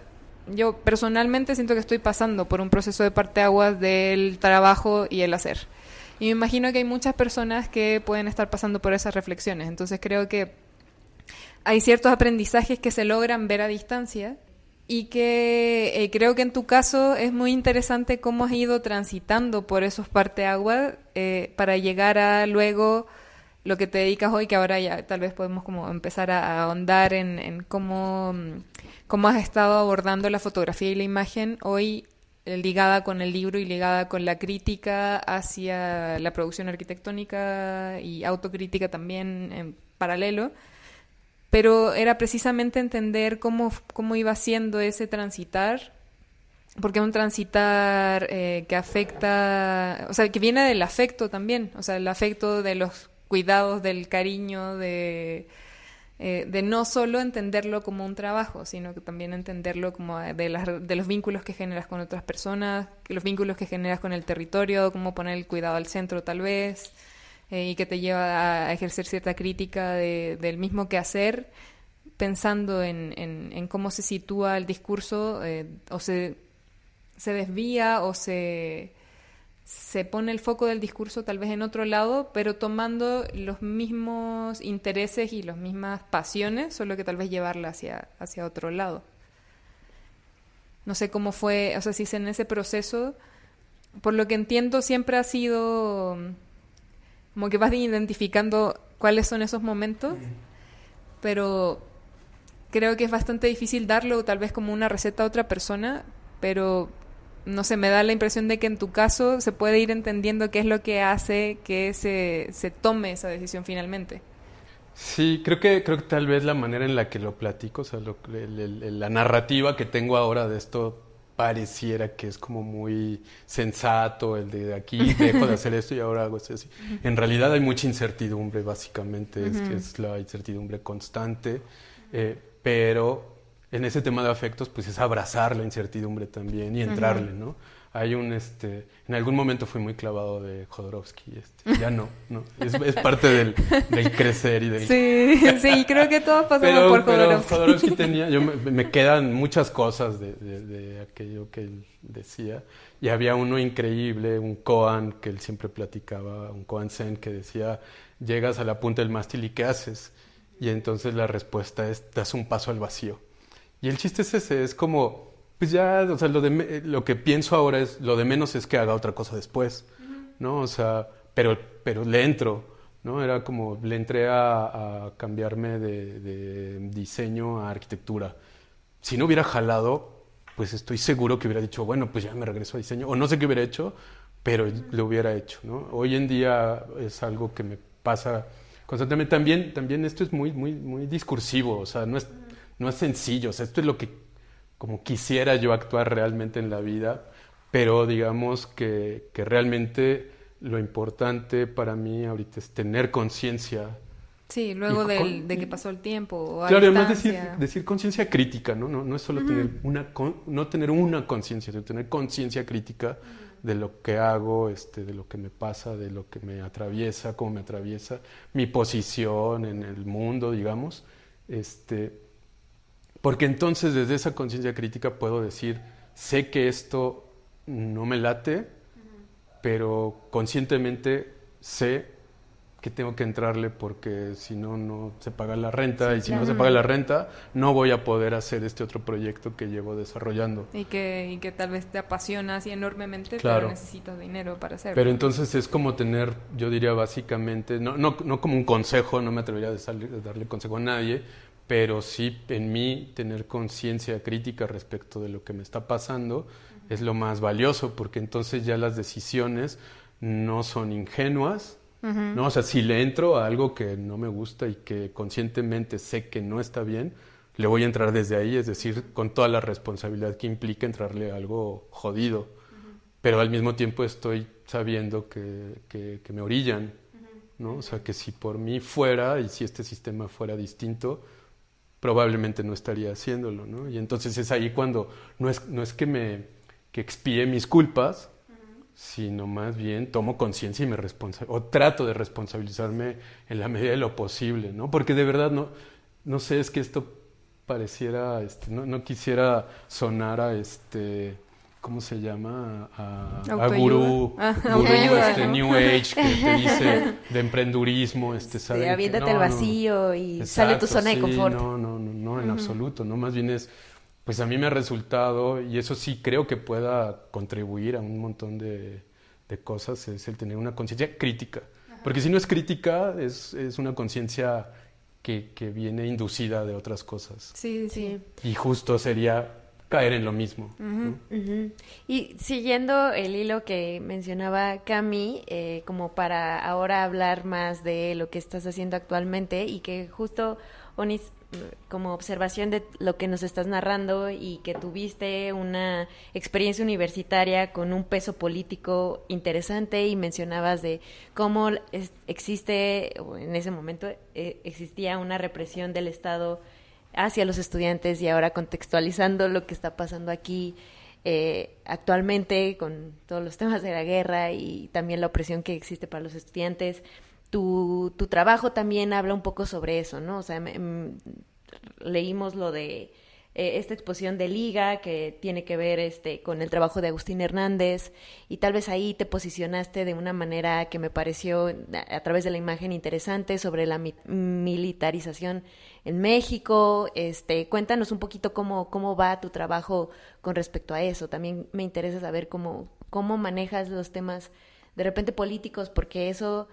yo personalmente siento que estoy pasando por un proceso de parteaguas del trabajo y el hacer. Y me imagino que hay muchas personas que pueden estar pasando por esas reflexiones. Entonces creo que hay ciertos aprendizajes que se logran ver a distancia y que creo que en tu caso es muy interesante cómo has ido transitando por esos parteaguas para llegar a luego lo que te dedicas hoy, que ahora ya tal vez podemos como empezar a ahondar en cómo has estado abordando la fotografía y la imagen hoy, ligada con el libro y ligada con la crítica hacia la producción arquitectónica y autocrítica también en paralelo. Pero era precisamente entender cómo iba siendo ese transitar, porque es un transitar que afecta, o sea, que viene del afecto también, o sea, el afecto de los cuidados, del cariño, de no solo entenderlo como un trabajo, sino que también entenderlo como de los vínculos que generas con otras personas, los vínculos que generas con el territorio, cómo poner el cuidado al centro tal vez, y que te lleva a ejercer cierta crítica del mismo quehacer, pensando en cómo se sitúa el discurso, o se desvía o se pone el foco del discurso tal vez en otro lado, pero tomando los mismos intereses y las mismas pasiones, solo que tal vez llevarla hacia otro lado. No sé cómo fue, o sea, si en ese proceso, por lo que entiendo, siempre ha sido como que vas identificando cuáles son esos momentos, pero creo que es bastante difícil darlo tal vez como una receta a otra persona, pero no sé, me da la impresión de que en tu caso se puede ir entendiendo qué es lo que hace que se tome esa decisión finalmente. Sí, creo que tal vez la manera en la que lo platico, o sea, la narrativa que tengo ahora de esto pareciera que es como muy sensato, el de aquí dejo de hacer esto y ahora hago esto así. En realidad hay mucha incertidumbre, básicamente, es que es la incertidumbre constante, pero en ese tema de afectos, pues es abrazar la incertidumbre también y entrarle, ¿no? Hay en algún momento fui muy clavado de Jodorowsky, ya no, es parte del crecer y del... Sí, creo que todos pasamos por Jodorowsky. Pero Jodorowsky tenía, me quedan muchas cosas de aquello que él decía, y había uno increíble, un koan que él siempre platicaba, un koan zen que decía, llegas a la punta del mástil y ¿qué haces? Y entonces la respuesta es, das un paso al vacío. Y el chiste es ese, es como, pues ya, o sea, lo que pienso ahora es, lo de menos es que haga otra cosa después, ¿no? O sea, pero le entro, ¿no? Era como, le entré a cambiarme de diseño a arquitectura. Si no hubiera jalado, pues estoy seguro que hubiera dicho, bueno, pues ya me regreso a diseño, o no sé qué hubiera hecho, pero lo hubiera hecho, ¿no? Hoy en día es algo que me pasa constantemente. También esto es muy, muy, muy discursivo, o sea, no es sencillo, o sea, esto es lo que como quisiera yo actuar realmente en la vida, pero digamos que realmente lo importante para mí ahorita es tener conciencia. Sí, luego de que pasó el tiempo. O claro, además decir conciencia crítica, ¿no? No es solo tener una conciencia, sino tener conciencia crítica de lo que hago, de lo que me pasa, de lo que me atraviesa, cómo me atraviesa, mi posición en el mundo, digamos, porque entonces desde esa conciencia crítica puedo decir, sé que esto no me late, pero conscientemente sé que tengo que entrarle porque si no, no se paga la renta, y si no se paga la renta, no voy a poder hacer este otro proyecto que llevo desarrollando. Y que tal vez te apasiona así enormemente, claro, pero necesitas dinero para hacerlo. Pero entonces es como tener, yo diría básicamente, no como un consejo, no me atrevería a darle consejo a nadie, pero sí en mí tener conciencia crítica respecto de lo que me está pasando es lo más valioso, porque entonces ya las decisiones no son ingenuas, ¿no? O sea, si le entro a algo que no me gusta y que conscientemente sé que no está bien, le voy a entrar desde ahí, es decir, con toda la responsabilidad que implica entrarle a algo jodido, pero al mismo tiempo estoy sabiendo que me orillan, ¿no? O sea, que si por mí fuera y si este sistema fuera distinto, probablemente no estaría haciéndolo, ¿no? Y entonces es ahí cuando no es que expíe mis culpas, sino más bien tomo conciencia y o trato de responsabilizarme en la medida de lo posible, ¿no? Porque de verdad no sé, es que esto pareciera, no quisiera sonar a ¿cómo se llama? A gurú, autoayuda, ¿no? New Age, que te dice de emprendurismo, ¿saben? Aviéntate al vacío y sale de tu zona de confort. No, en absoluto, ¿no? Más bien pues a mí me ha resultado, y eso sí creo que pueda contribuir a un montón de cosas, es el tener una conciencia crítica. Porque si no es crítica, es una conciencia que viene inducida de otras cosas. Sí, sí. Y justo sería caer en lo mismo, ¿no? Y siguiendo el hilo que mencionaba Cami, como para ahora hablar más de lo que estás haciendo actualmente y que justo, Onis, como observación de lo que nos estás narrando y que tuviste una experiencia universitaria con un peso político interesante y mencionabas de cómo existe, o en ese momento existía una represión del Estado hacia los estudiantes y ahora contextualizando lo que está pasando aquí actualmente con todos los temas de la guerra y también la opresión que existe para los estudiantes. Tu trabajo también habla un poco sobre eso, ¿no? O sea, leímos lo de esta exposición de Liga que tiene que ver con el trabajo de Agustín Hernández y tal vez ahí te posicionaste de una manera que me pareció a través de la imagen interesante sobre la militarización en México. Cuéntanos un poquito cómo va tu trabajo con respecto a eso. También me interesa saber cómo manejas los temas de repente políticos, porque eso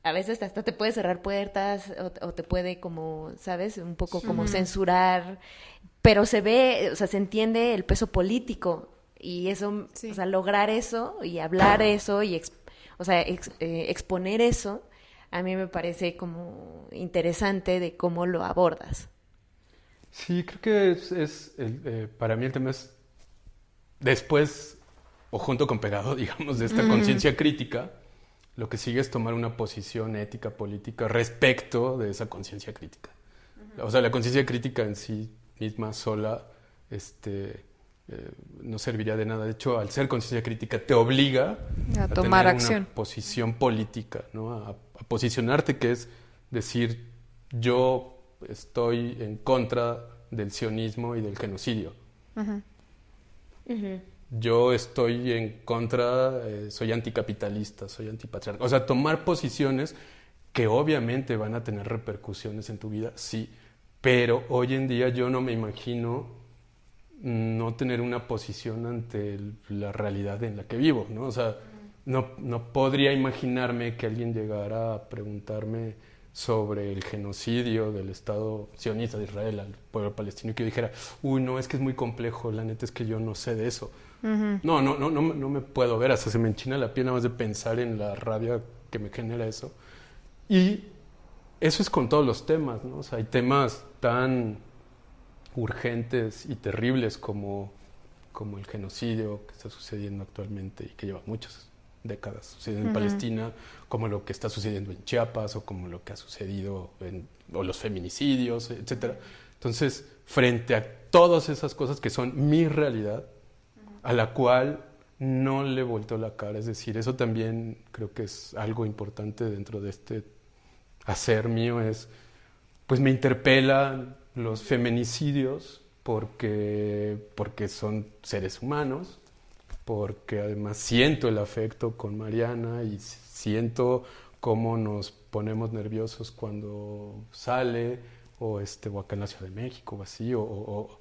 a veces hasta te puede cerrar puertas o te puede como, ¿sabes? Un poco como censurar, pero se ve, o sea, se entiende el peso político y eso, o sea, lograr eso y hablar eso y, exponer eso, a mí me parece como interesante de cómo lo abordas. Sí, creo que para mí el tema es después o junto con pegado, digamos, de esta conciencia crítica. Lo que sigue es tomar una posición ética, política, respecto de esa conciencia crítica. O sea, la conciencia crítica en sí misma sola no serviría de nada. De hecho, al ser conciencia crítica te obliga a tomar tener acción. Una posición política, ¿no? A posicionarte, que es decir, yo estoy en contra del sionismo y del genocidio. Yo estoy en contra, soy anticapitalista, soy antipatriarca. O sea, tomar posiciones que obviamente van a tener repercusiones en tu vida, sí, pero hoy en día yo no me imagino no tener una posición ante la realidad en la que vivo, ¿no? O sea, no podría imaginarme que alguien llegara a preguntarme sobre el genocidio del Estado sionista de Israel al pueblo palestino y que yo dijera, no, es que es muy complejo, la neta es que yo no sé de eso. No me puedo ver, hasta se me enchina la piel nada más de pensar en la rabia que me genera eso. Y eso es con todos los temas, ¿no? O sea, hay temas tan urgentes y terribles como el genocidio que está sucediendo actualmente y que lleva muchas décadas sucediendo en Palestina, como lo que está sucediendo en Chiapas o como lo que ha sucedido o los feminicidios, etcétera. Entonces, frente a todas esas cosas que son mi realidad, a la cual no le volteo la cara, es decir, eso también creo que es algo importante dentro de este hacer mío, pues me interpelan los feminicidios porque son seres humanos, porque además siento el afecto con Mariana y siento cómo nos ponemos nerviosos cuando sale o acá en la Ciudad de México o así, o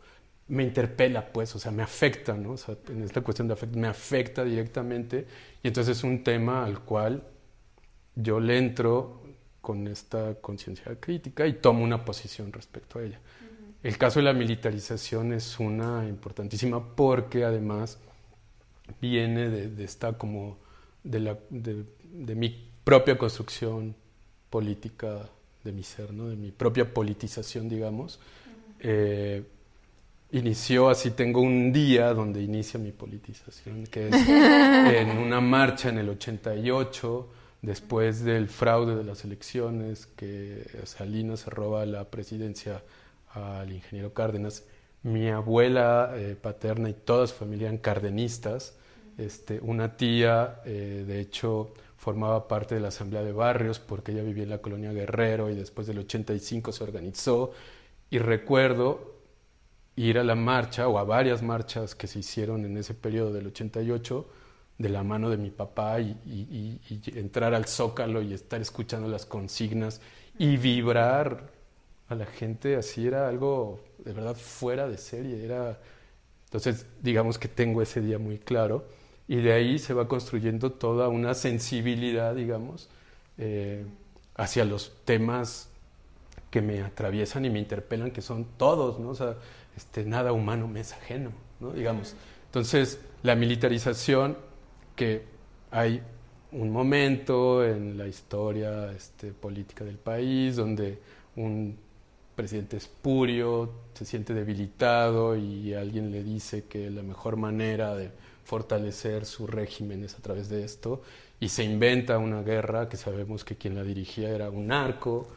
me interpela, pues, o sea, me afecta, ¿no? O sea, en esta cuestión de afecto, me afecta directamente y entonces es un tema al cual yo le entro con esta conciencia crítica y tomo una posición respecto a ella. El caso de la militarización es una importantísima porque además viene de esta como de mi propia construcción política de mi ser, ¿no? De mi propia politización, digamos. Inició así, tengo un día donde inicia mi politización, que es en una marcha en el 88, después del fraude de las elecciones, que Salinas se roba la presidencia al ingeniero Cárdenas. Mi abuela paterna y toda su familia eran cardenistas, Una tía, de hecho, formaba parte de la Asamblea de Barrios porque ella vivía en la colonia Guerrero y después del 85 se organizó. Y recuerdo ir a la marcha o a varias marchas que se hicieron en ese periodo del 88 de la mano de mi papá y entrar al Zócalo y estar escuchando las consignas y vibrar a la gente, así era algo de verdad fuera de serie. Entonces, digamos que tengo ese día muy claro y de ahí se va construyendo toda una sensibilidad, digamos, hacia los temas que me atraviesan y me interpelan, que son todos, ¿no? O sea, nada humano me es ajeno, ¿no? Digamos. Entonces, la militarización, que hay un momento en la historia política del país donde un presidente espurio se siente debilitado y alguien le dice que la mejor manera de fortalecer su régimen es a través de esto, y se inventa una guerra que sabemos que quien la dirigía era un narco,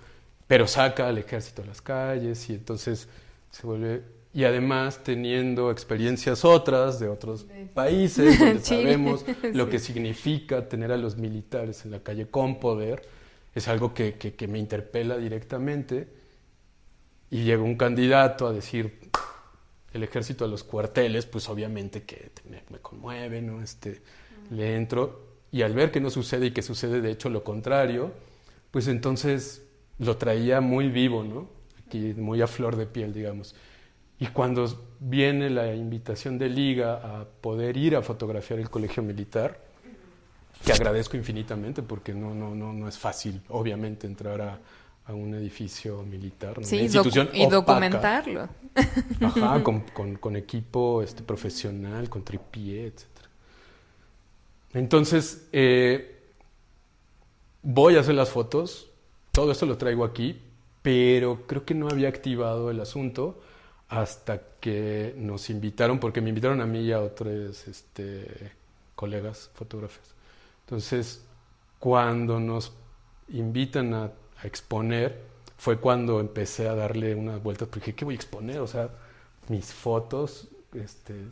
pero saca al ejército a las calles y entonces se vuelve... Y además teniendo experiencias otras de otros países donde sabemos lo que significa tener a los militares en la calle con poder, es algo que me interpela directamente. Y llega un candidato a decir el ejército a los cuarteles, pues obviamente que me conmueve, ¿no? Le entro y al ver que no sucede y que sucede de hecho lo contrario, pues entonces lo traía muy vivo, ¿no? Aquí muy a flor de piel, digamos. Y cuando viene la invitación de Liga a poder ir a fotografiar el colegio militar, que agradezco infinitamente porque no es fácil, obviamente, entrar a un edificio militar, ¿no? Sí, Una institución y opaca. documentarlo. Ajá, con equipo profesional, con tripié, etc. Entonces, voy a hacer las fotos, todo esto lo traigo aquí, pero creo que no había activado el asunto hasta que nos invitaron, porque me invitaron a mí y a otros colegas fotógrafos. Entonces, cuando nos invitan a exponer, fue cuando empecé a darle unas vueltas, porque dije, ¿qué voy a exponer? O sea, mis fotos,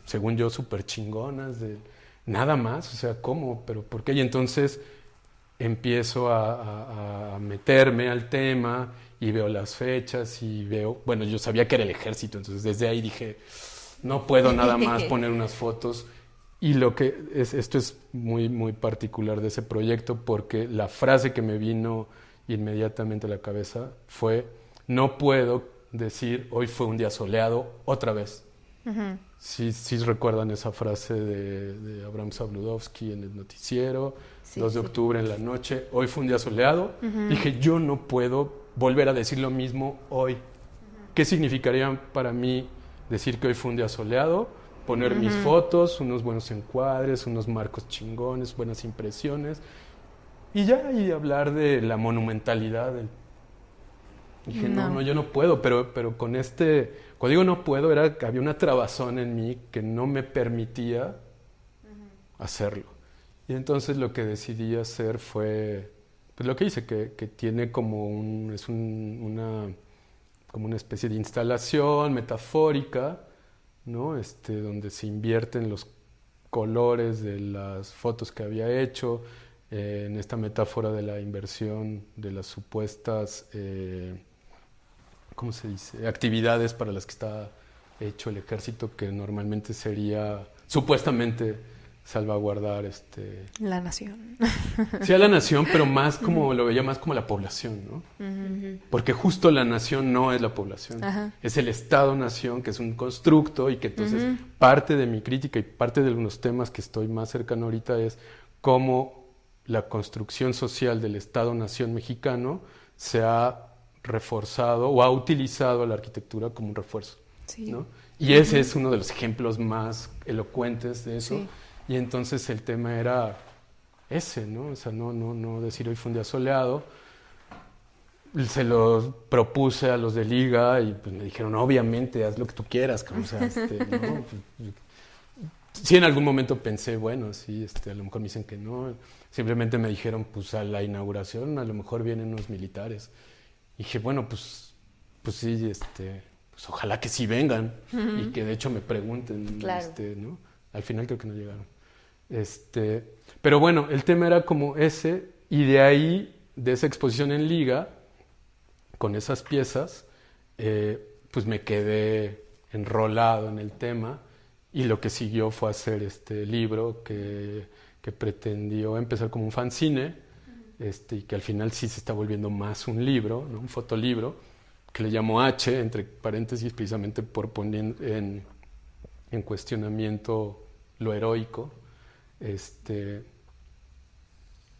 según yo, súper chingonas, de nada más, o sea, ¿cómo? ¿Pero por qué? Y entonces empiezo a meterme al tema y veo las fechas y veo, bueno, yo sabía que era el ejército, entonces desde ahí dije, no puedo nada más poner unas fotos. Y esto es muy, muy particular de ese proyecto, porque la frase que me vino inmediatamente a la cabeza fue, no puedo decir, hoy fue un día soleado, otra vez. Uh-huh. Sí recuerdan esa frase de Abraham Sabludowski en el noticiero, 2 de octubre en la noche, hoy fue un día soleado. Uh-huh. Dije, yo no puedo volver a decir lo mismo hoy. Uh-huh. ¿Qué significaría para mí decir que hoy fue un día soleado? Poner mis fotos, unos buenos encuadres, unos marcos chingones, buenas impresiones, y hablar de la monumentalidad. Dije, no, yo no puedo, pero con cuando digo no puedo, había una trabazón en mí que no me permitía hacerlo. Y entonces lo que decidí hacer fue, pues lo que hice, que tiene como como una especie de instalación metafórica, ¿no? Donde se invierten los colores de las fotos que había hecho, en esta metáfora de la inversión de las supuestas, ¿cómo se dice?, actividades para las que está hecho el ejército, que normalmente sería supuestamente salvaguardar la nación. Sí, a la nación, pero más como lo veía más como la población, ¿no? Uh-huh. Porque justo la nación no es la población, uh-huh. Es el Estado-nación, que es un constructo, y que entonces uh-huh. parte de mi crítica y parte de algunos temas que estoy más cercano ahorita es cómo la construcción social del Estado-nación mexicano se ha reforzado o ha utilizado a la arquitectura como un refuerzo, sí. ¿no? Y ese es uno de los ejemplos más elocuentes de eso. Sí. Y entonces el tema era ese, ¿no? O sea, no decir hoy fue un día soleado. Se lo propuse a los de Liga y pues me dijeron, obviamente, haz lo que tú quieras. O sea, ¿no? Sí, en algún momento pensé, bueno, sí, a lo mejor me dicen que no. Simplemente me dijeron, pues a la inauguración a lo mejor vienen unos militares. Y dije, bueno, pues sí, pues ojalá que sí vengan. Uh-huh. Y que de hecho me pregunten, claro. ¿no? Al final creo que no llegaron. Pero bueno, el tema era como ese, y de ahí, de esa exposición en Liga, con esas piezas, pues me quedé enrolado en el tema, y lo que siguió fue hacer este libro que pretendió empezar como un fanzine, y que al final sí se está volviendo más un libro, ¿no? Un fotolibro, que le llamo H, entre paréntesis, precisamente por poner en cuestionamiento lo heroico,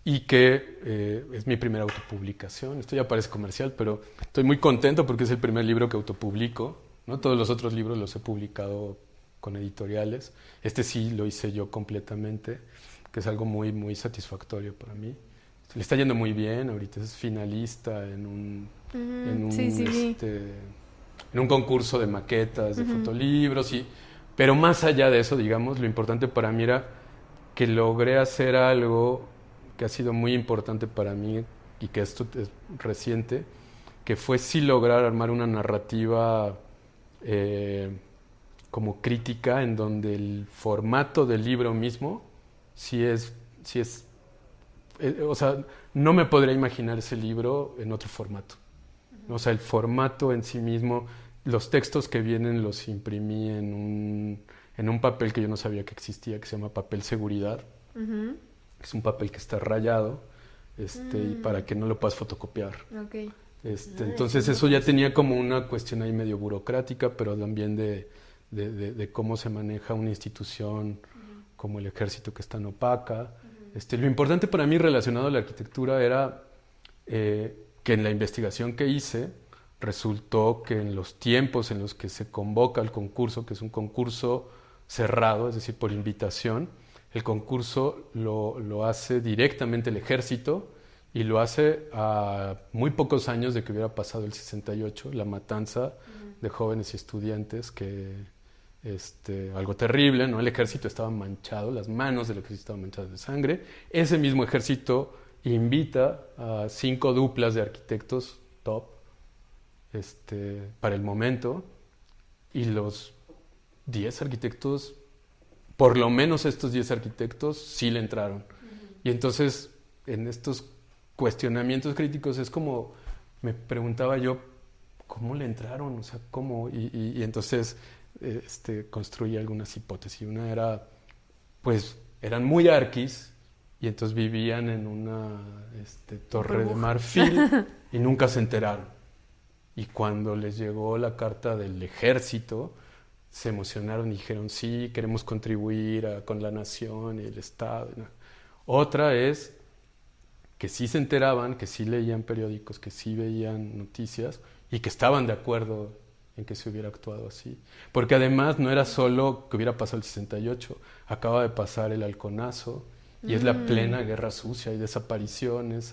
y que es mi primera autopublicación. Esto ya parece comercial, pero estoy muy contento porque es el primer libro que autopublico, ¿no? Todos los otros libros los he publicado con editoriales. Este sí lo hice yo completamente, que es algo muy, muy satisfactorio para mí. Le está yendo muy bien, ahorita es finalista en un concurso de maquetas, de fotolibros, pero más allá de eso, digamos, lo importante para mí era que logré hacer algo que ha sido muy importante para mí y que esto es reciente, que fue sí lograr armar una narrativa como crítica, en donde el formato del libro mismo o sea, no me podría imaginar ese libro en otro formato. O sea, el formato en sí mismo, los textos que vienen los imprimí en un papel que yo no sabía que existía, que se llama papel seguridad. Es un papel que está rayado, y para que no lo puedas fotocopiar. Okay. Entonces eso ya tenía como una cuestión ahí medio burocrática, pero también de cómo se maneja una institución como el ejército, que es tan opaca. Lo importante para mí relacionado a la arquitectura era que en la investigación que hice resultó que en los tiempos en los que se convoca el concurso, que es un concurso cerrado, es decir, por invitación, el concurso lo hace directamente el ejército, y lo hace a muy pocos años de que hubiera pasado el 68, la matanza de jóvenes y estudiantes, que algo terrible, ¿no? El ejército estaba manchado, las manos del ejército estaban manchadas de sangre. Ese mismo ejército invita a 5 duplas de arquitectos top para el momento, y los 10 arquitectos, por lo menos estos 10 arquitectos, sí le entraron. Y entonces, en estos cuestionamientos críticos, es como, me preguntaba yo, ¿cómo le entraron? O sea, ¿cómo? Y entonces construí algunas hipótesis. Una era, pues, eran muy arquis, y entonces vivían en una torre de marfil y nunca se enteraron. Y cuando les llegó la carta del ejército, se emocionaron y dijeron, sí, queremos contribuir con la nación y el Estado. Otra es que sí se enteraban, que sí leían periódicos, que sí veían noticias, y que estaban de acuerdo en que se hubiera actuado así. Porque además no era solo que hubiera pasado el 68, acaba de pasar el Halconazo, y es la plena guerra sucia, hay desapariciones,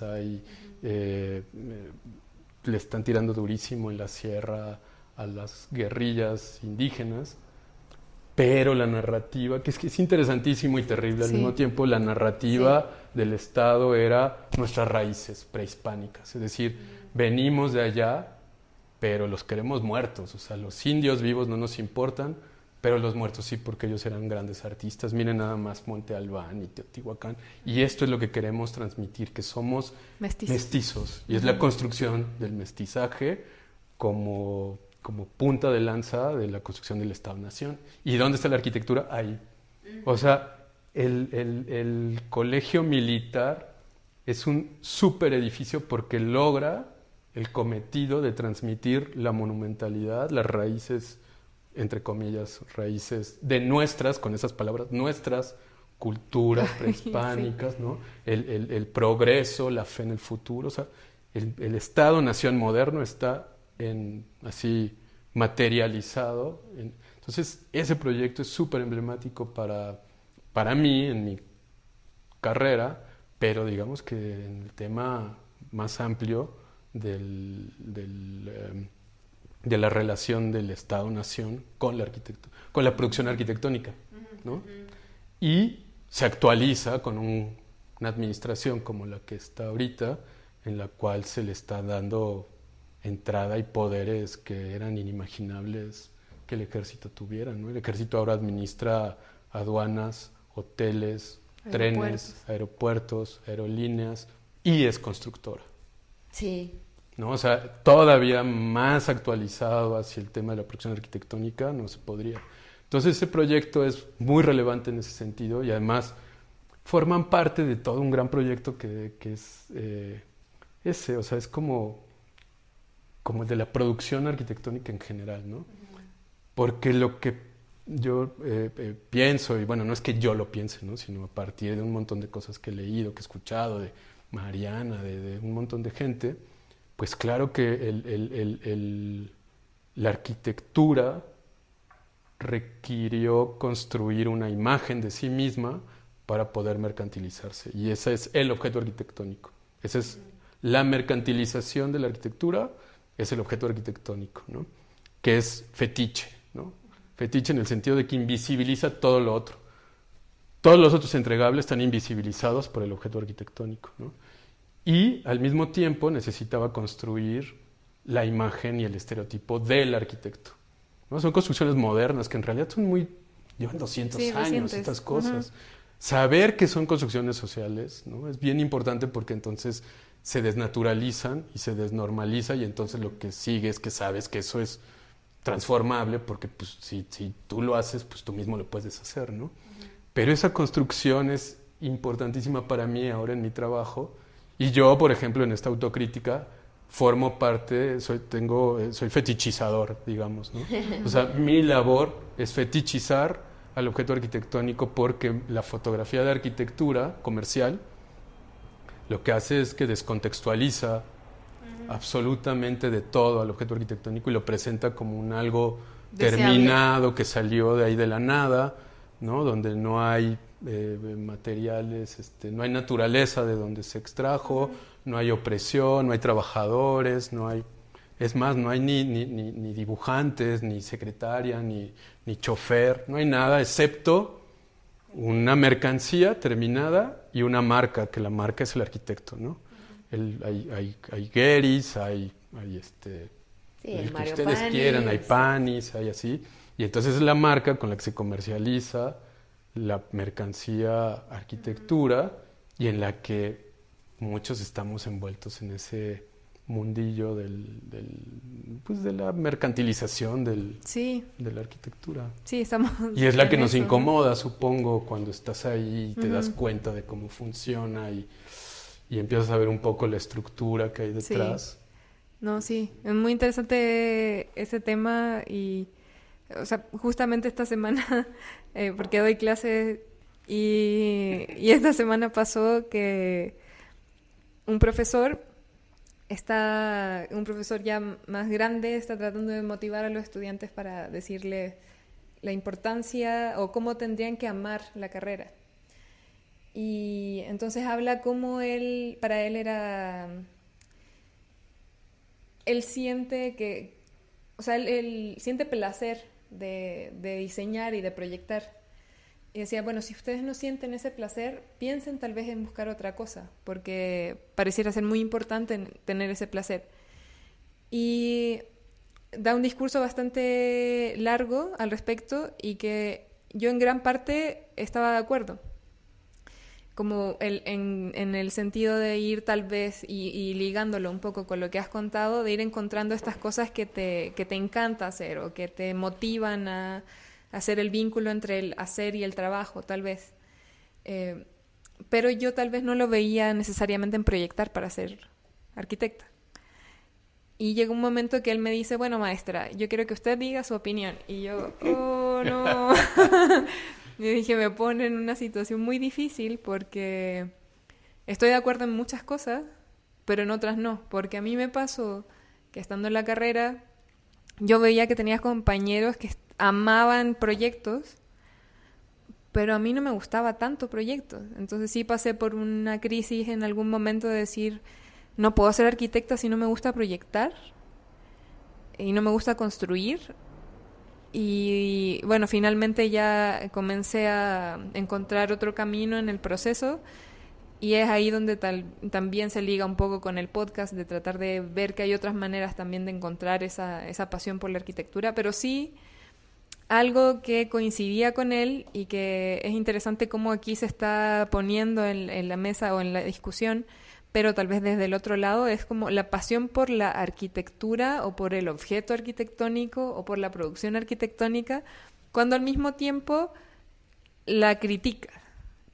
le están tirando durísimo en la sierra a las guerrillas indígenas, pero la narrativa, que es interesantísimo y terrible al mismo tiempo, la narrativa del Estado era nuestras raíces prehispánicas, es decir, venimos de allá, pero los queremos muertos, o sea, los indios vivos no nos importan, pero los muertos sí, porque ellos eran grandes artistas. Miren nada más Monte Albán y Teotihuacán, y esto es lo que queremos transmitir, que somos mestizos, y es la construcción del mestizaje como punta de lanza de la construcción del Estado-Nación. ¿Y dónde está la arquitectura? Ahí. O sea, el colegio militar es un súper edificio porque logra el cometido de transmitir la monumentalidad, las raíces, entre comillas, raíces de nuestras, con esas palabras, nuestras culturas prehispánicas, ¿no? El progreso, la fe en el futuro. O sea, el Estado-Nación moderno está así materializado. Entonces, ese proyecto es súper emblemático para mí, en mi carrera, pero digamos que en el tema más amplio de la relación del Estado-Nación con la producción arquitectónica, ¿no? Y se actualiza con una administración como la que está ahorita, en la cual se le está dando entrada y poderes que eran inimaginables que el ejército tuviera, ¿no? El ejército ahora administra aduanas, hoteles, trenes, aeropuertos, aerolíneas, y es constructora. Sí. ¿No? O sea, todavía más actualizado hacia el tema de la producción arquitectónica no se podría. Entonces ese proyecto es muy relevante en ese sentido y además forman parte de todo un gran proyecto que es ese, o sea, es como el de la producción arquitectónica en general, ¿no? Porque lo que yo pienso, y bueno, no es que yo lo piense, ¿no? Sino a partir de un montón de cosas que he leído, que he escuchado, de Mariana, de un montón de gente, pues claro que la arquitectura requirió construir una imagen de sí misma para poder mercantilizarse. Y ese es el objeto arquitectónico. Esa es la mercantilización de la arquitectura, es el objeto arquitectónico, ¿no? Que es fetiche, ¿no? Fetiche en el sentido de que invisibiliza todo lo otro. Todos los otros entregables están invisibilizados por el objeto arquitectónico, ¿no? Y al mismo tiempo necesitaba construir la imagen y el estereotipo del arquitecto, ¿no? Son construcciones modernas que en realidad llevan 200 años, recientes. Estas cosas. Saber que son construcciones sociales, ¿no? Es bien importante porque entonces se desnaturalizan y se desnormaliza y entonces lo que sigue es que sabes que eso es transformable porque pues, si tú lo haces, pues tú mismo lo puedes hacer, ¿no? Pero esa construcción es importantísima para mí ahora en mi trabajo y yo, por ejemplo, en esta autocrítica formo parte, soy fetichizador, digamos, ¿no? O sea, mi labor es fetichizar al objeto arquitectónico porque la fotografía de arquitectura comercial lo que hace es que descontextualiza absolutamente de todo al objeto arquitectónico y lo presenta como un algo deseable, terminado que salió de ahí de la nada, ¿no? Donde no hay materiales, no hay naturaleza de donde se extrajo, no hay opresión, no hay trabajadores, es más, no hay ni dibujantes, ni secretaria, ni chofer, no hay nada excepto una mercancía terminada y una marca, que la marca es el arquitecto, ¿no? Hay Geris, hay el que ustedes quieran, hay Panis, hay así, y entonces es la marca con la que se comercializa la mercancía arquitectura y en la que muchos estamos envueltos en ese mundillo de la mercantilización de la arquitectura. Sí, estamos. Y es la que en nos eso, incomoda, supongo, cuando estás ahí y te das cuenta de cómo funciona y empiezas a ver un poco la estructura que hay detrás. Sí. No, sí, es muy interesante ese tema y, o sea, justamente esta semana, porque doy clases y esta semana pasó que un profesor ya más grande está tratando de motivar a los estudiantes para decirles la importancia o cómo tendrían que amar la carrera. Y entonces habla cómo para él era... Él siente que... O sea, él siente placer de diseñar y de proyectar. Y decía, bueno, si ustedes no sienten ese placer, piensen tal vez en buscar otra cosa, porque pareciera ser muy importante tener ese placer. Y da un discurso bastante largo al respecto y que yo en gran parte estaba de acuerdo. Como en el sentido de ir tal vez, y ligándolo un poco con lo que has contado, de ir encontrando estas cosas que te encanta hacer o que te motivan a hacer el vínculo entre el hacer y el trabajo, tal vez. Pero yo tal vez no lo veía necesariamente en proyectar para ser arquitecta. Y llegó un momento que él me dice, bueno, maestra, yo quiero que usted diga su opinión. Y yo, oh, no. Y dije, me pone en una situación muy difícil porque estoy de acuerdo en muchas cosas, pero en otras no. Porque a mí me pasó que estando en la carrera, yo veía que tenía compañeros que amaban proyectos, pero a mí no me gustaba tanto proyectos. Entonces sí pasé por una crisis en algún momento de decir, no puedo ser arquitecta si no me gusta proyectar y no me gusta construir. Y bueno, finalmente ya comencé a encontrar otro camino en el proceso y es ahí donde también se liga un poco con el podcast, de tratar de ver que hay otras maneras también de encontrar esa pasión por la arquitectura, pero sí algo que coincidía con él y que es interesante cómo aquí se está poniendo en la mesa o en la discusión, pero tal vez desde el otro lado, es como la pasión por la arquitectura o por el objeto arquitectónico o por la producción arquitectónica, cuando al mismo tiempo la critica.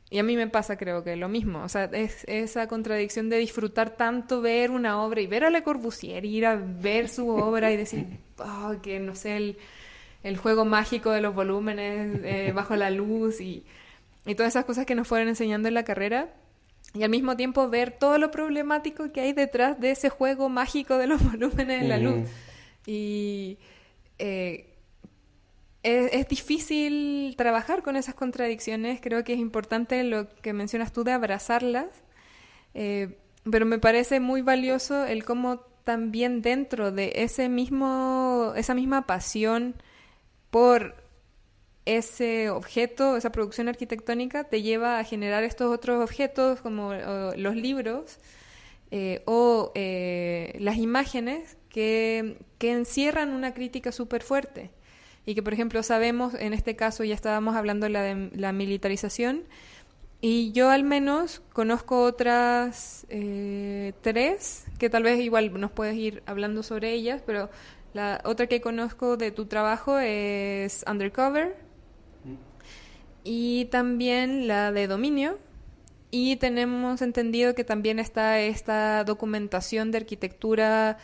Y a mí me pasa, creo que lo mismo. O sea, es esa contradicción de disfrutar tanto ver una obra y ver a Le Corbusier, ir a ver su obra y decir, oh, que no sé, el juego mágico de los volúmenes bajo la luz y todas esas cosas que nos fueron enseñando en la carrera. Y al mismo tiempo ver todo lo problemático que hay detrás de ese juego mágico de los volúmenes en la luz. Y es difícil trabajar con esas contradicciones. Creo que es importante lo que mencionas tú de abrazarlas. Pero me parece muy valioso el cómo también dentro de esa misma pasión por ese objeto, esa producción arquitectónica, te lleva a generar estos otros objetos como los libros o las imágenes que encierran una crítica súper fuerte. Y que, por ejemplo, sabemos, en este caso ya estábamos hablando de la militarización, y yo al menos conozco otras 3, que tal vez igual nos puedes ir hablando sobre ellas, pero la otra que conozco de tu trabajo es Undercover, y también la de Dominio, y tenemos entendido que también está esta documentación de arquitectura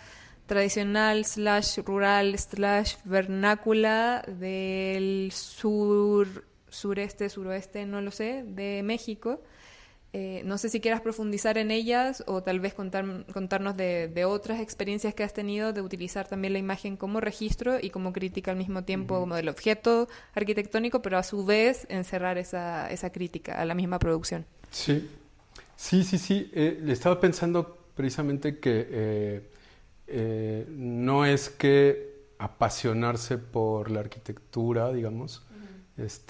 tradicional / rural / vernácula del sureste, suroeste, no lo sé, de México. No sé si quieras profundizar en ellas o tal vez contarnos de otras experiencias que has tenido de utilizar también la imagen como registro y como crítica al mismo tiempo, como del objeto arquitectónico, pero a su vez encerrar esa crítica a la misma producción. Sí. Le estaba pensando precisamente que no es que apasionarse por la arquitectura, digamos,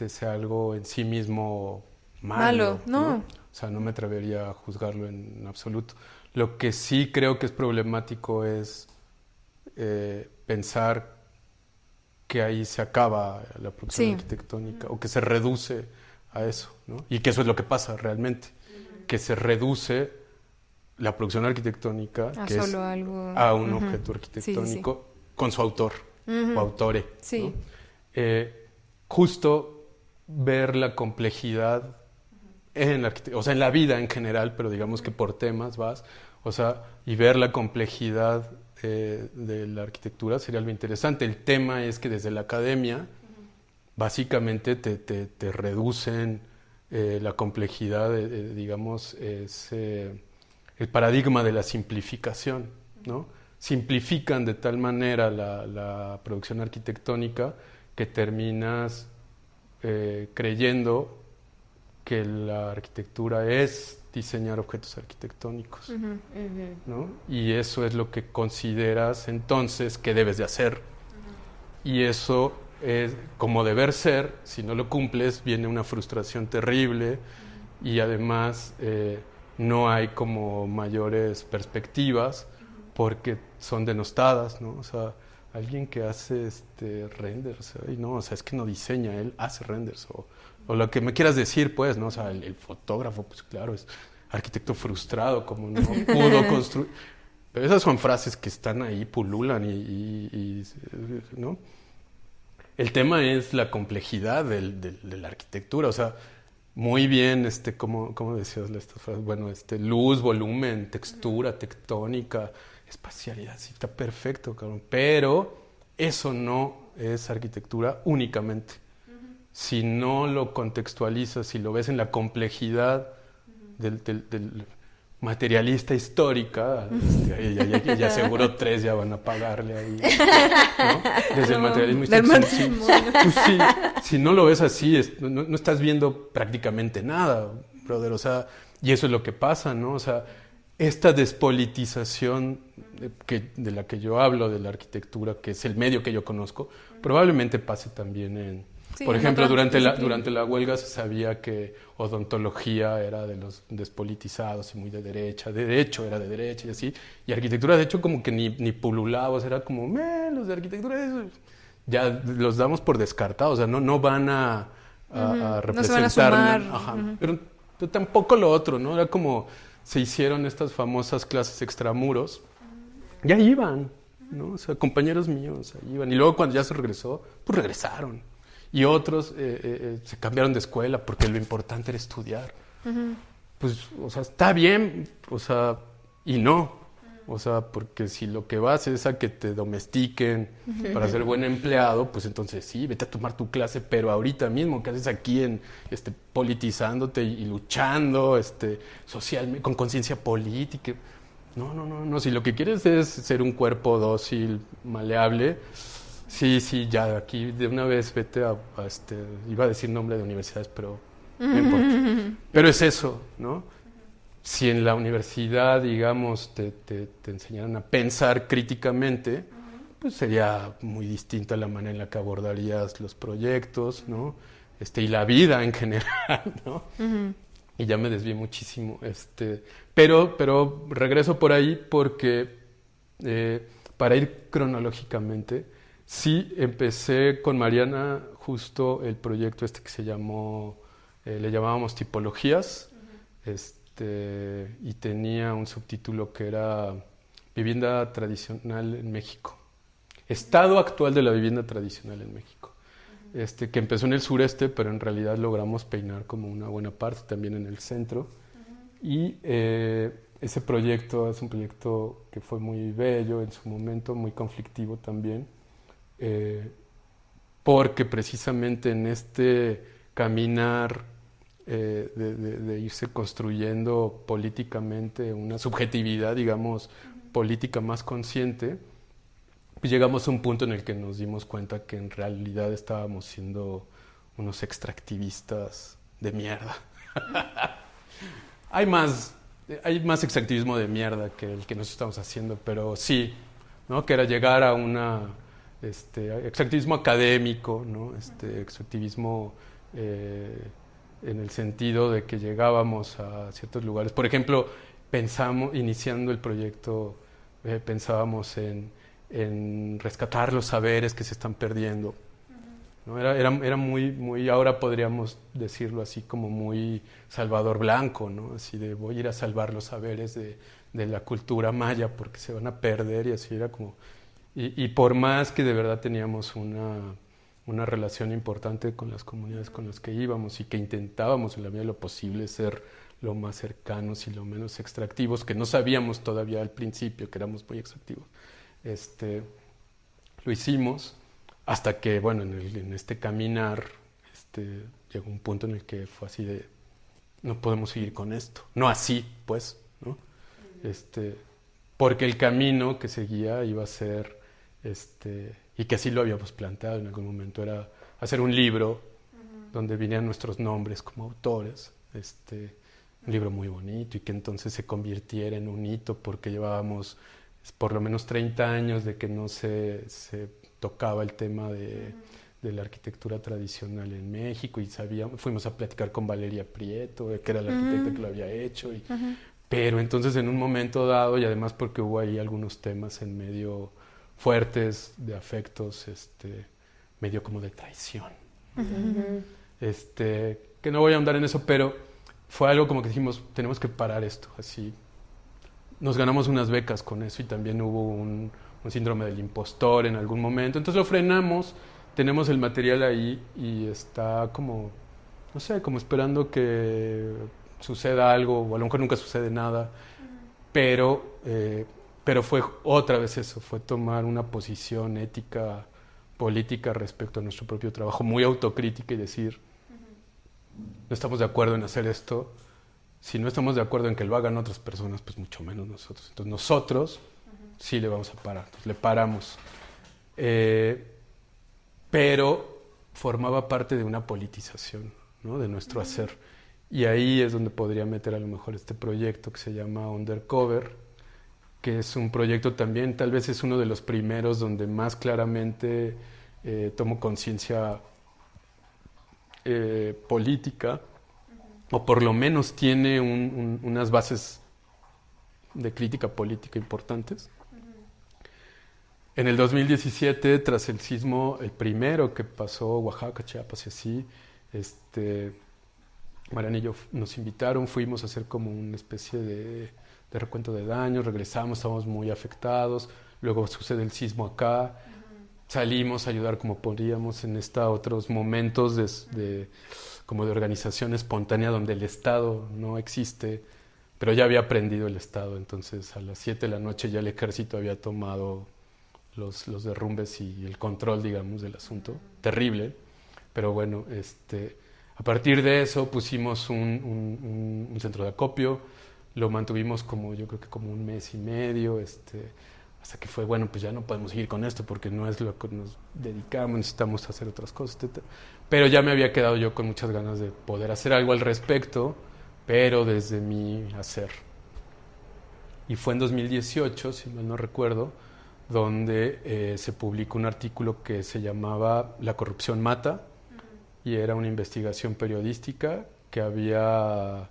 sea algo en sí mismo malo, no. O sea, no me atrevería a juzgarlo en absoluto. Lo que sí creo que es problemático es pensar que ahí se acaba la producción arquitectónica o que se reduce a eso, ¿no? Y que eso es lo que pasa realmente, que se reduce la producción arquitectónica que es a un objeto arquitectónico con su autor o autore. ¿No? Justo ver la complejidad en la o sea, en la vida en general, pero digamos que por temas vas, o sea, y ver la complejidad de la arquitectura sería algo interesante. El tema es que desde la academia básicamente te reducen la complejidad, digamos, el paradigma de la simplificación, ¿no? Simplifican de tal manera la producción arquitectónica que terminas creyendo que la arquitectura es diseñar objetos arquitectónicos, ¿no? Y eso es lo que consideras entonces que debes de hacer. Y eso es como deber ser. Si no lo cumples, viene una frustración terrible y además no hay como mayores perspectivas porque son denostadas, ¿no? O sea, alguien que hace renders, no, o sea, es que no diseña, él hace renders, o lo que me quieras decir, pues, ¿no? O sea, el fotógrafo, pues claro, es arquitecto frustrado, como no pudo construir. Pero esas son frases que están ahí, pululan y ¿no? El tema es la complejidad de la arquitectura, o sea, muy bien, ¿cómo decías estas frases? Bueno, luz, volumen, textura, tectónica, espacialidad, sí, está perfecto, cabrón. Pero eso no es arquitectura únicamente. Si no lo contextualizas, si lo ves en la complejidad del materialista histórica, ya seguro 3 ya van a pagarle ahí, ¿no? Desde el materialismo histórico. Si no lo ves así, no estás viendo prácticamente nada, brother, o sea, y eso es lo que pasa, ¿no? O sea, esta despolitización de la que yo hablo, de la arquitectura, que es el medio que yo conozco, probablemente pase también por ejemplo, durante la huelga se sabía que odontología era de los despolitizados y muy de derecha, de hecho era de derecha y así, y arquitectura de hecho como que ni pululaba, o sea, era como, los de arquitectura, eso. ya los damos por descartados, o sea, no van a representar. No se van a sumar. Ajá. Pero tampoco lo otro, ¿no? Era como se hicieron estas famosas clases extramuros, ya iban, ¿no? O sea, compañeros míos ahí iban. Y luego cuando ya se regresó, pues regresaron. Y otros se cambiaron de escuela porque lo importante era estudiar. Pues, o sea, está bien, o sea, y no. O sea, porque si lo que vas es a que te domestiquen para ser buen empleado, pues entonces sí, vete a tomar tu clase, pero ahorita mismo, ¿qué haces aquí politizándote y luchando socialmente, con conciencia política? No, si lo que quieres es ser un cuerpo dócil, maleable, sí, ya aquí de una vez vete iba a decir nombre de universidades, pero no importa. Pero es eso, ¿no? Si en la universidad, digamos, te enseñaran a pensar críticamente, pues sería muy distinta la manera en la que abordarías los proyectos, ¿no? Y la vida en general, ¿no? Y ya me desvié muchísimo. Pero regreso por ahí porque, para ir cronológicamente, sí empecé con Mariana justo el proyecto que se llamó, le llamábamos Tipologías, y tenía un subtítulo que era Vivienda Tradicional en México. Estado actual de la vivienda tradicional en México. Que empezó en el sureste, pero en realidad logramos peinar como una buena parte también en el centro. Y ese proyecto es un proyecto que fue muy bello en su momento, muy conflictivo también, porque precisamente en este caminar de irse construyendo políticamente una subjetividad, digamos, política más consciente, pues llegamos a un punto en el que nos dimos cuenta que en realidad estábamos siendo unos extractivistas de mierda. Hay más extractivismo de mierda que el que nosotros estamos haciendo, pero sí, ¿no? Que era llegar a extractivismo académico, ¿no? Extractivismo en el sentido de que llegábamos a ciertos lugares. Por ejemplo, iniciando el proyecto, pensábamos en rescatar los saberes que se están perdiendo, ¿no? Era muy, ahora podríamos decirlo así, como muy Salvador Blanco, ¿no? Así de voy a ir a salvar los saberes de la cultura maya porque se van a perder, y así era como... Y por más que de verdad teníamos una relación importante con las comunidades con las que íbamos y que intentábamos en la medida de lo posible ser lo más cercanos y lo menos extractivos, que no sabíamos todavía al principio que éramos muy extractivos, lo hicimos hasta que, bueno, en este caminar llegó un punto en el que fue así de no podemos seguir con esto, no así, pues, ¿no? Porque el camino que seguía iba a ser y que así lo habíamos planteado en algún momento, era hacer un libro donde vinieran nuestros nombres como autores, un libro muy bonito, y que entonces se convirtiera en un hito porque llevábamos por lo menos 30 años de que no se tocaba el tema de la arquitectura tradicional en México, y fuimos a platicar con Valeria Prieto, que era la arquitecta que lo había hecho, pero entonces en un momento dado, y además porque hubo ahí algunos temas en medio fuertes de afectos, medio como de traición. Que no voy a ahondar en eso, pero fue algo como que dijimos, tenemos que parar esto, así. Nos ganamos unas becas con eso y también hubo un síndrome del impostor en algún momento. Entonces lo frenamos, tenemos el material ahí y está como, no sé, como esperando que suceda algo, o a lo mejor nunca sucede nada, pero fue otra vez eso, fue tomar una posición ética, política respecto a nuestro propio trabajo, muy autocrítica, y decir, no estamos de acuerdo en hacer esto. Si no estamos de acuerdo en que lo hagan otras personas, pues mucho menos nosotros. Entonces nosotros sí le vamos a parar, entonces le paramos. Pero formaba parte de una politización, ¿no? De nuestro hacer. Y ahí es donde podría meter a lo mejor este proyecto que se llama Undercover, que es un proyecto también, tal vez es uno de los primeros donde más claramente tomo conciencia política, o por lo menos tiene unas bases de crítica política importantes. En el 2017, tras el sismo, el primero que pasó, Oaxaca, Chiapas y así, Mariana y yo nos invitaron, fuimos a hacer como una especie de recuento de daños, regresamos, estábamos muy afectados, luego sucede el sismo acá, salimos a ayudar como podíamos en otros momentos como de organización espontánea donde el Estado no existe, pero ya había aprendido el Estado, entonces a las 7 de la noche ya el ejército había tomado los derrumbes y el control, digamos, del asunto, terrible, pero bueno, a partir de eso pusimos un centro de acopio, lo mantuvimos yo creo que como un mes y medio, hasta que fue, bueno, pues ya no podemos seguir con esto porque no es lo que nos dedicamos, necesitamos hacer otras cosas, etc. Pero ya me había quedado yo con muchas ganas de poder hacer algo al respecto, pero desde mi hacer. Y fue en 2018, si mal no recuerdo, donde se publicó un artículo que se llamaba La corrupción mata, y era una investigación periodística que había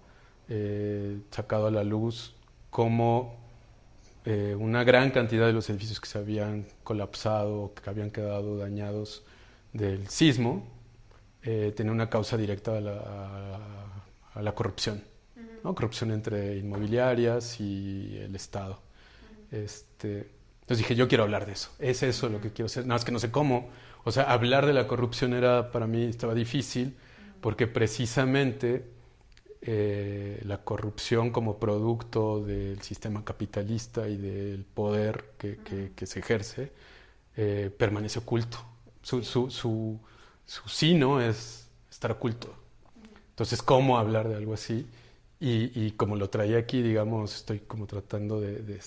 sacado a la luz cómo una gran cantidad de los edificios que se habían colapsado, que habían quedado dañados del sismo, tenía una causa directa a la corrupción, ¿no? Corrupción entre inmobiliarias y el Estado. Entonces dije, yo quiero hablar de eso, es eso lo que quiero hacer, nada más que no sé cómo. O sea, hablar de la corrupción para mí estaba difícil, porque precisamente la corrupción como producto del sistema capitalista y del poder que se ejerce permanece oculto. Su sino es estar oculto. Entonces, ¿cómo hablar de algo así? Y como lo traía aquí, digamos, estoy como tratando de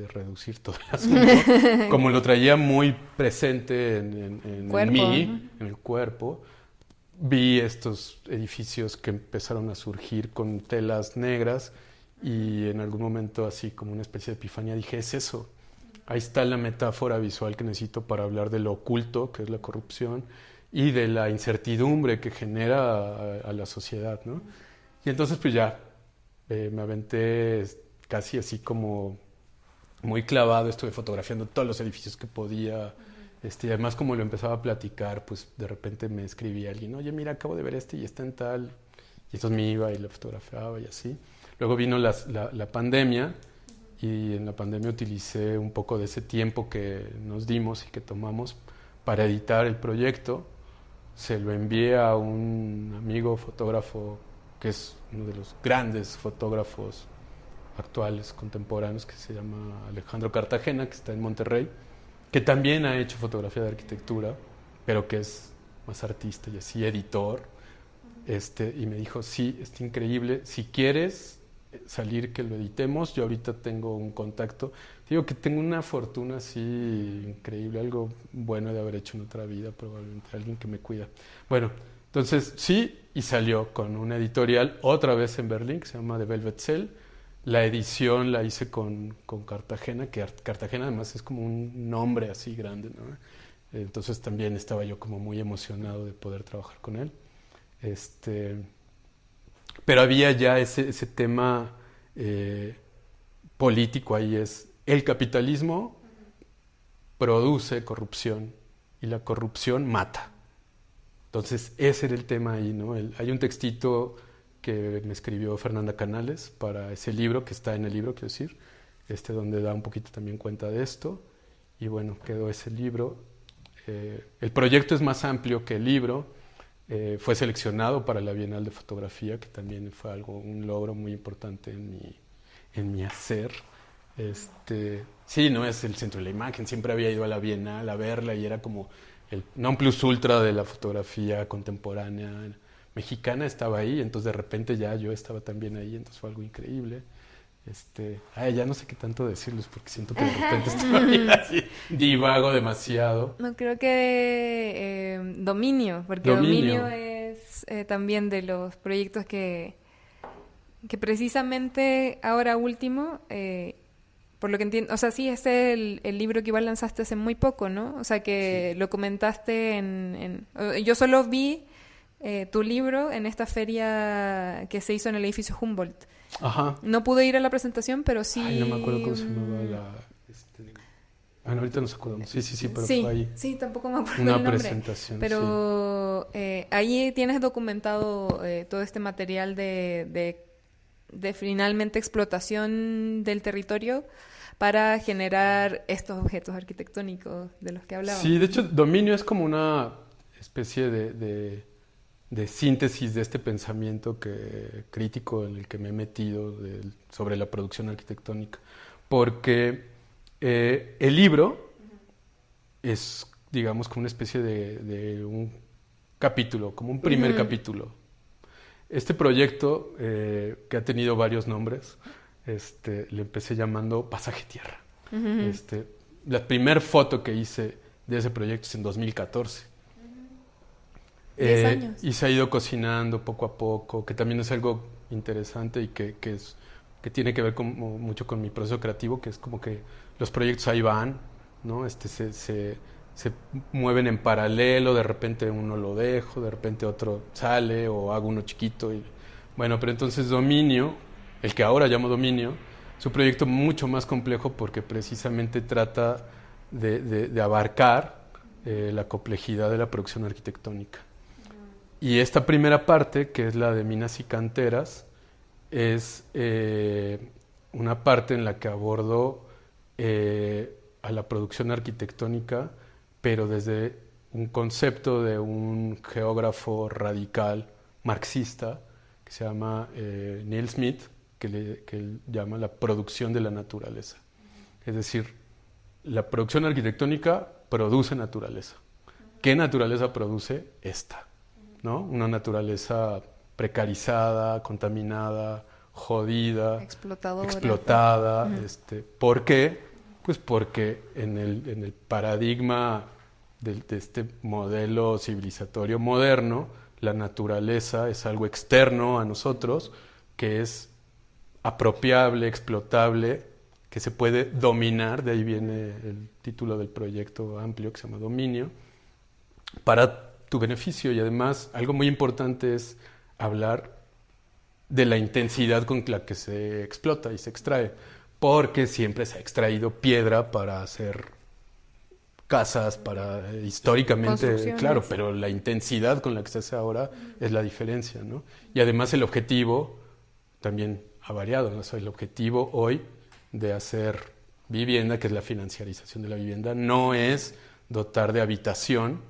reducir todo el asunto. Como lo traía muy presente en mí, en el cuerpo, vi estos edificios que empezaron a surgir con telas negras y en algún momento, así como una especie de epifanía, dije, es eso. Ahí está la metáfora visual que necesito para hablar de lo oculto, que es la corrupción, y de la incertidumbre que genera a la sociedad, ¿no? Y entonces pues ya me aventé casi así como muy clavado, estuve fotografiando todos los edificios que podía, y además como lo empezaba a platicar, pues de repente me escribía alguien, oye, mira, acabo de ver y está en tal, y entonces me iba y lo fotografiaba y así. Luego vino la pandemia, y en la pandemia utilicé un poco de ese tiempo que nos dimos y que tomamos para editar el proyecto. Se lo envié a un amigo fotógrafo que es uno de los grandes fotógrafos actuales, contemporáneos, que se llama Alejandro Cartagena, que está en Monterrey, que también ha hecho fotografía de arquitectura, pero que es más artista y así, editor. Y me dijo, sí, está increíble, si quieres salir que lo editemos, yo ahorita tengo un contacto. Digo que tengo una fortuna así increíble, algo bueno de haber hecho en otra vida, probablemente alguien que me cuida. Bueno, entonces sí, y salió con una editorial, otra vez en Berlín, que se llama The Velvet Cell. La edición la hice con Cartagena, que Cartagena además es como un nombre así grande, ¿no? Entonces también estaba yo como muy emocionado de poder trabajar con él. Pero había ya ese tema político ahí, es el capitalismo produce corrupción y la corrupción mata. Entonces ese era el tema ahí, ¿no? Hay un textito que me escribió Fernanda Canales para ese libro, que está en el libro, quiero decir, donde da un poquito también cuenta de esto, y bueno, quedó ese libro. El proyecto es más amplio que el libro. Fue seleccionado para la Bienal de Fotografía, que también fue un logro muy importante en mi hacer. Sí, no es el centro de la imagen, siempre había ido a la Bienal a verla y era como el non plus ultra de la fotografía contemporánea mexicana, estaba ahí, entonces de repente ya yo estaba también ahí, entonces fue algo increíble. Ya no sé qué tanto decirles porque siento que de repente estoy así, divago demasiado. No, creo que Dominio, porque Dominio es también de los proyectos que precisamente ahora último, por lo que entiendo, o sea, sí, este es el libro que igual lanzaste hace muy poco, ¿no? O sea, que sí. Lo comentaste yo solo vi tu libro en esta feria que se hizo en el edificio Humboldt. Ajá. No pude ir a la presentación, pero sí... Ay, no me acuerdo cómo se llamaba Bueno, ahorita nos acordamos. Sí, pero sí, fue ahí. sí, tampoco me acuerdo Una el nombre. presentación, Pero ahí tienes documentado todo este material de finalmente explotación del territorio para generar estos objetos arquitectónicos de los que hablábamos. Sí, de hecho, dominio es como una especie de síntesis de este pensamiento crítico en el que me he metido sobre la producción arquitectónica. Porque el libro es, digamos, como una especie de un capítulo, como un primer capítulo. Este proyecto, que ha tenido varios nombres, le empecé llamando Pasaje Tierra. La primera foto que hice de ese proyecto es en 2014. 10 años. Y se ha ido cocinando poco a poco, que también es algo interesante y que tiene que ver mucho con mi proceso creativo, que es como que los proyectos ahí van, ¿no? Se mueven en paralelo, de repente uno lo dejo, de repente otro sale o hago uno chiquito. Bueno, pero entonces Dominio, el que ahora llamo Dominio, es un proyecto mucho más complejo porque precisamente trata de abarcar la complejidad de la producción arquitectónica. Y esta primera parte, que es la de minas y canteras, es una parte en la que abordo a la producción arquitectónica, pero desde un concepto de un geógrafo radical marxista que se llama Neil Smith, que él llama la producción de la naturaleza. Es decir, la producción arquitectónica produce naturaleza. ¿Qué naturaleza produce? Esta, ¿no? Una naturaleza precarizada, contaminada, jodida, explotada. ¿Por qué? Pues porque en el paradigma de este modelo civilizatorio moderno, la naturaleza es algo externo a nosotros, que es apropiable, explotable, que se puede dominar, de ahí viene el título del proyecto amplio que se llama Dominio, para tu beneficio. Y además, algo muy importante es hablar de la intensidad con la que se explota y se extrae, porque siempre se ha extraído piedra para hacer casas, para históricamente, claro, pero la intensidad con la que se hace ahora es la diferencia, ¿no? Y además el objetivo también ha variado, ¿no? O sea, el objetivo hoy de hacer vivienda, que es la financiarización de la vivienda, no es dotar de habitación,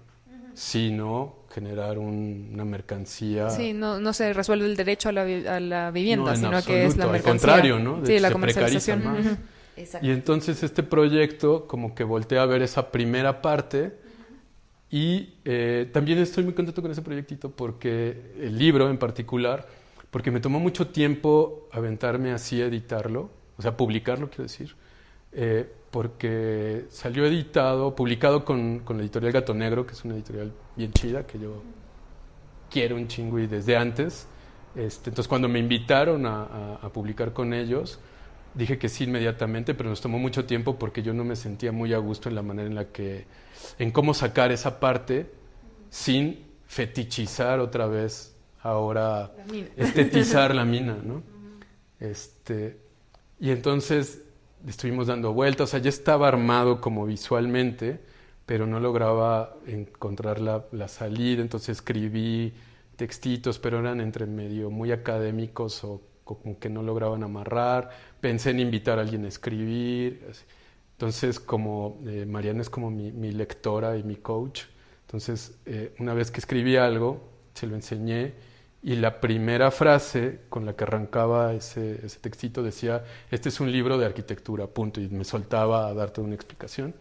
sino generar una mercancía. Sí, no se resuelve el derecho a la vivienda, no, sino absoluto, que es la mercancía. Al contrario, ¿no? Sí, la se comercialización. precariza más. Y entonces este proyecto como que voltea a ver esa primera parte y también estoy muy contento con ese proyectito porque el libro en particular, porque me tomó mucho tiempo aventarme así a editarlo, o sea, publicarlo, quiero decir, porque salió publicado con la editorial Gato Negro, que es una editorial bien chida, que yo quiero un chingo y desde antes. Entonces cuando me invitaron a publicar con ellos, dije que sí inmediatamente, pero nos tomó mucho tiempo porque yo no me sentía muy a gusto en la manera en cómo sacar esa parte sin fetichizar otra vez ahora, estetizar la mina, ¿no? Y entonces estuvimos dando vueltas, o sea, ya estaba armado como visualmente, pero no lograba encontrar la salida, entonces escribí textitos, pero eran entre medio muy académicos o como que no lograban amarrar. Pensé en invitar a alguien a escribir. Así. Entonces, como Mariana es como mi lectora y mi coach, entonces una vez que escribí algo, se lo enseñé y la primera frase con la que arrancaba ese textito decía: este es un libro de arquitectura, punto, y me soltaba a darte una explicación.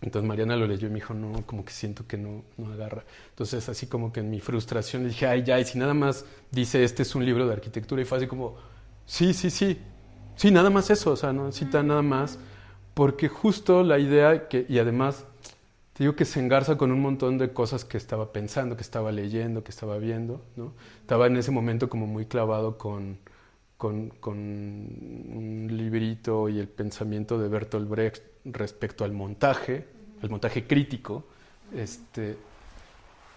Entonces Mariana lo leyó y me dijo, no, como que siento que no agarra. Entonces así como que en mi frustración le dije, ay, ya, y si nada más dice este es un libro de arquitectura, y fue así como, sí, nada más eso, o sea, no necesita nada más, porque justo la idea, y además te digo que se engarza con un montón de cosas que estaba pensando, que estaba leyendo, que estaba viendo, ¿no? Estaba en ese momento como muy clavado con un librito y el pensamiento de Bertolt Brecht respecto al montaje crítico,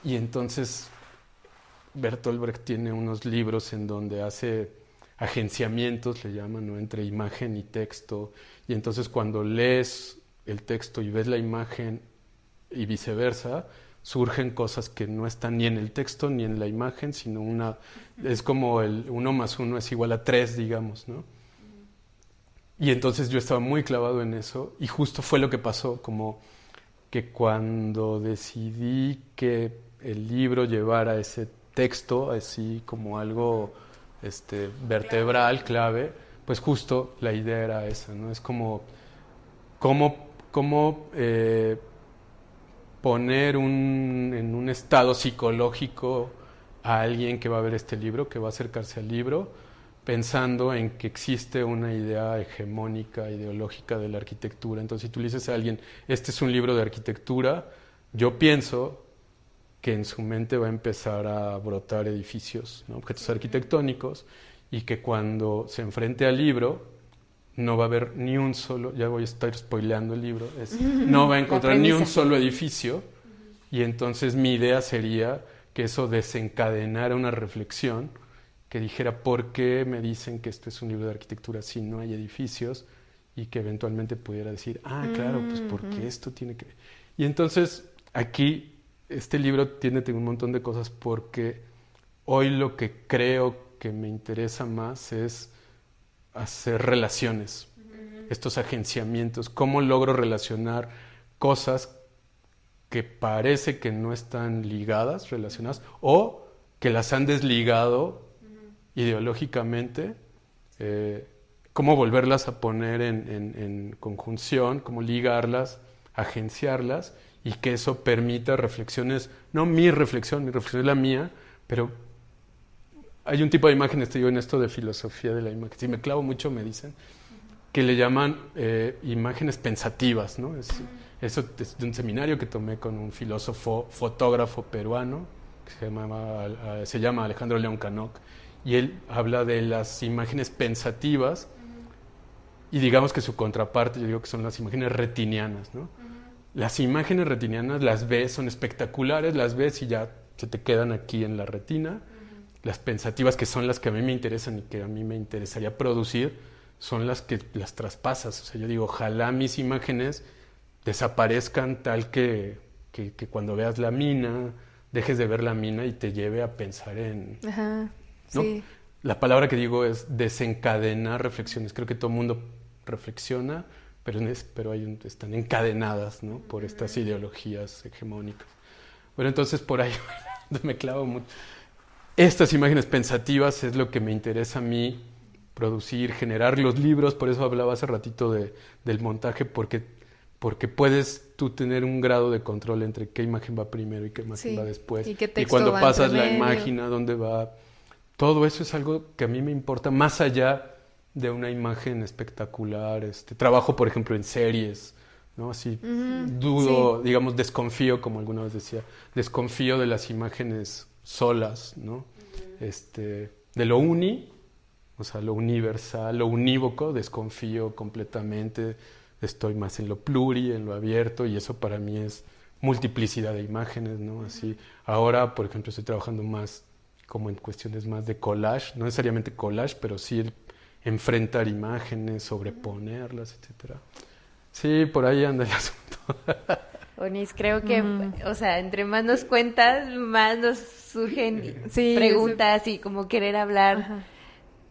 y entonces Bertolt Brecht tiene unos libros en donde hace agenciamientos, le llaman, ¿no? Entre imagen y texto, y entonces cuando lees el texto y ves la imagen y viceversa, surgen cosas que no están ni en el texto ni en la imagen, sino es como el 1 más 1 es igual a 3, digamos, ¿no? Y entonces yo estaba muy clavado en eso y justo fue lo que pasó, como que cuando decidí que el libro llevara ese texto así como algo vertebral, clave, pues justo la idea era esa, ¿no? Es como cómo poner en un estado psicológico a alguien que va a ver este libro, que va a acercarse al libro, pensando en que existe una idea hegemónica, ideológica de la arquitectura. Entonces, si tú le dices a alguien, este es un libro de arquitectura, yo pienso que en su mente va a empezar a brotar edificios, ¿no? Objetos arquitectónicos, y que cuando se enfrente al libro no va a haber ni un solo, ya voy a estar spoileando el libro, no va a encontrar ni un solo edificio, y entonces mi idea sería que eso desencadenara una reflexión que dijera por qué me dicen que esto es un libro de arquitectura si no hay edificios, y que eventualmente pudiera decir, claro, pues porque esto tiene que... Y entonces aquí este libro tiene un montón de cosas, porque hoy lo que creo que me interesa más es hacer relaciones, estos agenciamientos, cómo logro relacionar cosas que parece que no están ligadas, relacionadas, o que las han desligado ideológicamente, cómo volverlas a poner en conjunción, cómo ligarlas, agenciarlas, y que eso permita reflexiones, no mi reflexión es la mía, pero hay un tipo de imágenes, te digo, en esto de filosofía de la imagen, si me clavo mucho me dicen, que le llaman imágenes pensativas, ¿no? Eso es de un seminario que tomé con un filósofo, fotógrafo peruano, que se llama Alejandro León Canoc, y él habla de las imágenes pensativas, y digamos que su contraparte, yo digo que son las imágenes retinianas, ¿no? Las imágenes retinianas las ves, son espectaculares, las ves y ya se te quedan aquí en la retina. Las pensativas, que son las que a mí me interesan y que a mí me interesaría producir, son las que las traspasas. O sea, yo digo, ojalá mis imágenes desaparezcan tal que cuando veas la mina, dejes de ver la mina y te lleve a pensar en... Ajá, ¿no? sí. La palabra que digo es desencadenar reflexiones. Creo que todo el mundo reflexiona, pero están encadenadas, ¿no? Por estas ideologías hegemónicas. Bueno, entonces por ahí me clavo mucho. Estas imágenes pensativas es lo que me interesa a mí producir, generar los libros. Por eso hablaba hace ratito del montaje, porque puedes tú tener un grado de control entre qué imagen va primero y qué imagen va después. Y cuando va pasas entre la medio. imagen a dónde va. Todo eso es algo que a mí me importa, más allá de una imagen espectacular. Trabajo, por ejemplo, en series, ¿no? Así digamos, desconfío, como alguna vez decía, desconfío de las imágenes solas, ¿no? De lo o sea, lo universal, lo unívoco, desconfío completamente. Estoy más en lo en lo abierto, y eso para mí es multiplicidad de imágenes, ¿no? Así, ahora, por ejemplo, estoy trabajando más como en cuestiones más de collage, no necesariamente collage, pero sí el enfrentar imágenes, sobreponerlas, etcétera. Sí, por ahí anda el asunto. Onis, creo que, o sea, entre más nos cuentas, más nos surgen preguntas y como querer hablar. Ajá.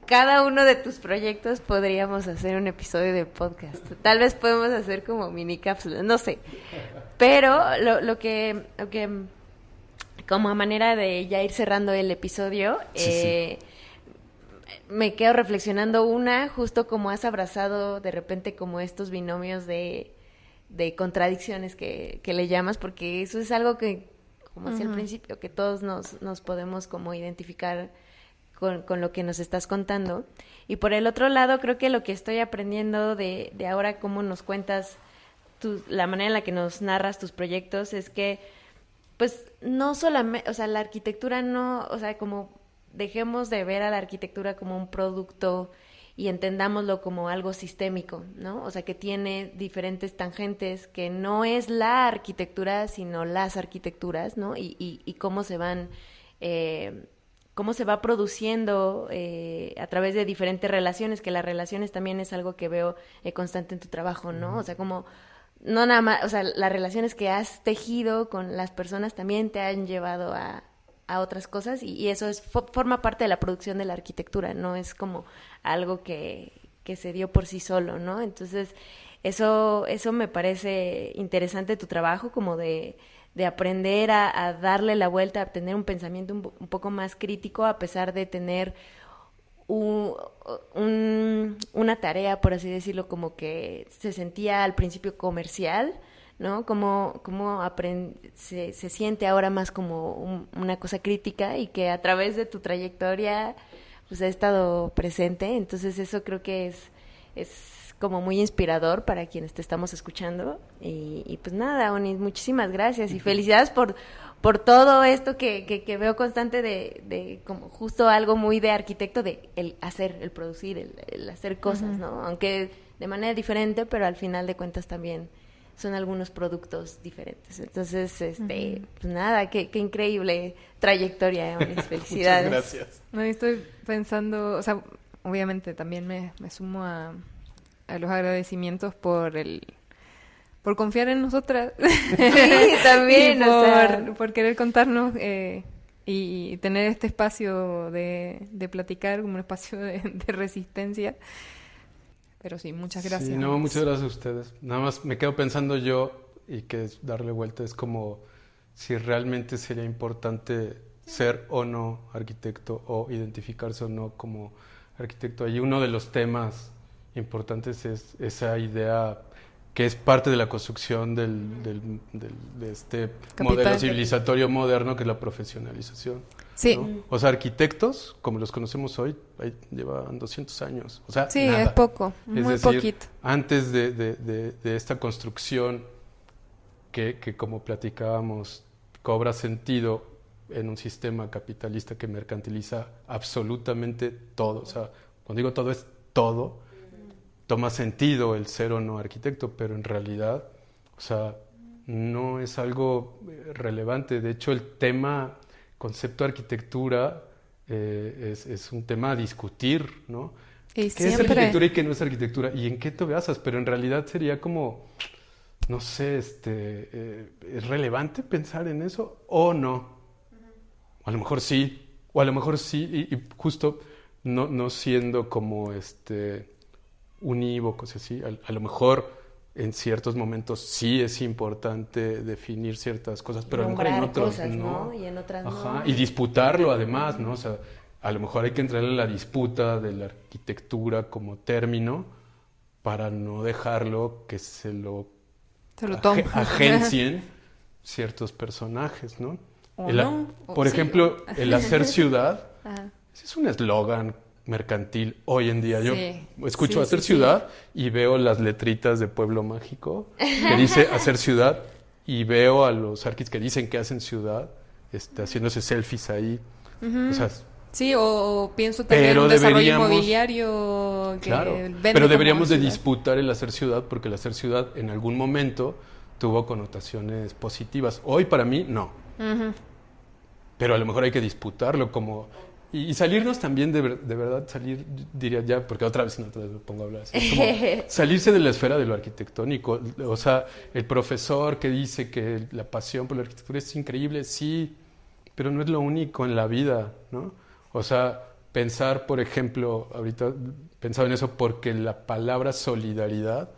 Cada uno de tus proyectos podríamos hacer un episodio de podcast. Tal vez podemos hacer como mini cápsulas, no sé. Pero lo que como a manera de ya ir cerrando el episodio, me quedo reflexionando justo como has abrazado de repente como estos binomios de contradicciones que le llamas, porque eso es algo que, como decía al principio, que todos nos podemos como identificar con lo que nos estás contando. Y por el otro lado, creo que lo que estoy aprendiendo de ahora, cómo nos cuentas la manera en la que nos narras tus proyectos, es que pues no solamente, o sea, la arquitectura no, o sea, como dejemos de ver a la arquitectura como un producto y entendámoslo como algo sistémico, ¿no? O sea, que tiene diferentes tangentes, que no es la arquitectura, sino las arquitecturas, ¿no? Y cómo se van, cómo se va produciendo a través de diferentes relaciones, que las relaciones también es algo que veo constante en tu trabajo, ¿no? O sea, como no nada más, o sea, las relaciones que has tejido con las personas también te han llevado a otras cosas y eso forma parte de la producción de la arquitectura, no es como algo que se dio por sí solo, ¿no? Entonces, eso me parece interesante tu trabajo, como de aprender a darle la vuelta, a tener un pensamiento un poco más crítico, a pesar de tener una tarea, por así decirlo, como que se sentía al principio comercial, ¿no? Como se siente ahora más como una cosa crítica y que a través de tu trayectoria pues ha estado presente. Entonces eso creo que es como muy inspirador para quienes te estamos escuchando. Y pues nada, Onis, muchísimas gracias y felicidades por todo esto que veo constante de como justo algo muy de arquitecto, de el hacer, el producir, el hacer cosas, ¿no? Aunque de manera diferente, pero al final de cuentas también son algunos productos diferentes. Entonces, pues nada, qué increíble trayectoria, Onis, felicidades. Muchas gracias. No, estoy pensando, o sea, obviamente también me sumo a los agradecimientos por confiar en nosotras. Sí, también, por querer contarnos y tener este espacio de platicar como un espacio de resistencia. Pero sí, muchas gracias. Sí, no, muchas gracias a ustedes. Nada más me quedo pensando yo, y que es darle vuelta, es como si realmente sería importante ser o no arquitecto o identificarse o no como arquitecto. Ahí uno de los temas importantes es esa idea que es parte de la construcción de este modelo civilizatorio moderno, que es la profesionalización. Sí. ¿No? O sea, arquitectos, como los conocemos hoy, llevan 200 años. O sea, sí, nada. Es poco, es muy decir, poquito. Antes de esta construcción que, como platicábamos, cobra sentido en un sistema capitalista que mercantiliza absolutamente todo. O sea, cuando digo todo, es todo. Toma sentido el ser o no arquitecto, pero en realidad, o sea, no es algo relevante. De hecho, el concepto arquitectura es un tema a discutir, ¿no? ¿Qué es arquitectura y qué no es arquitectura? ¿Y en qué te basas? Pero en realidad sería como, no sé, ¿es relevante pensar en eso o no? A lo mejor sí, o a lo mejor sí, y justo no siendo como unívocos, así. A lo mejor en ciertos momentos sí es importante definir ciertas cosas, pero a lo mejor en otros cosas, ¿no? Y en otras no. Y disputarlo además, ¿no? O sea, a lo mejor hay que entrar en la disputa de la arquitectura como término para no dejarlo que se lo agencien ciertos personajes, ¿no? Por ejemplo, el hacer ciudad, ese es un eslogan mercantil hoy en día. Yo escucho hacer ciudad y veo las letritas de Pueblo Mágico que dice hacer ciudad y veo a los arquis que dicen que hacen ciudad haciéndose selfies ahí. O sea, sí, o pienso también en desarrollo inmobiliario que pero deberíamos de disputar el hacer ciudad, porque el hacer ciudad en algún momento tuvo connotaciones positivas. Hoy para mí no. Pero a lo mejor hay que disputarlo como... Y salirnos también, de verdad, salir, diría ya, porque otra vez me pongo a hablar así, como salirse de la esfera de lo arquitectónico. O sea, el profesor que dice que la pasión por la arquitectura es increíble, sí, pero no es lo único en la vida, ¿no? O sea, pensar, por ejemplo, ahorita pensaba en eso porque la palabra solidaridad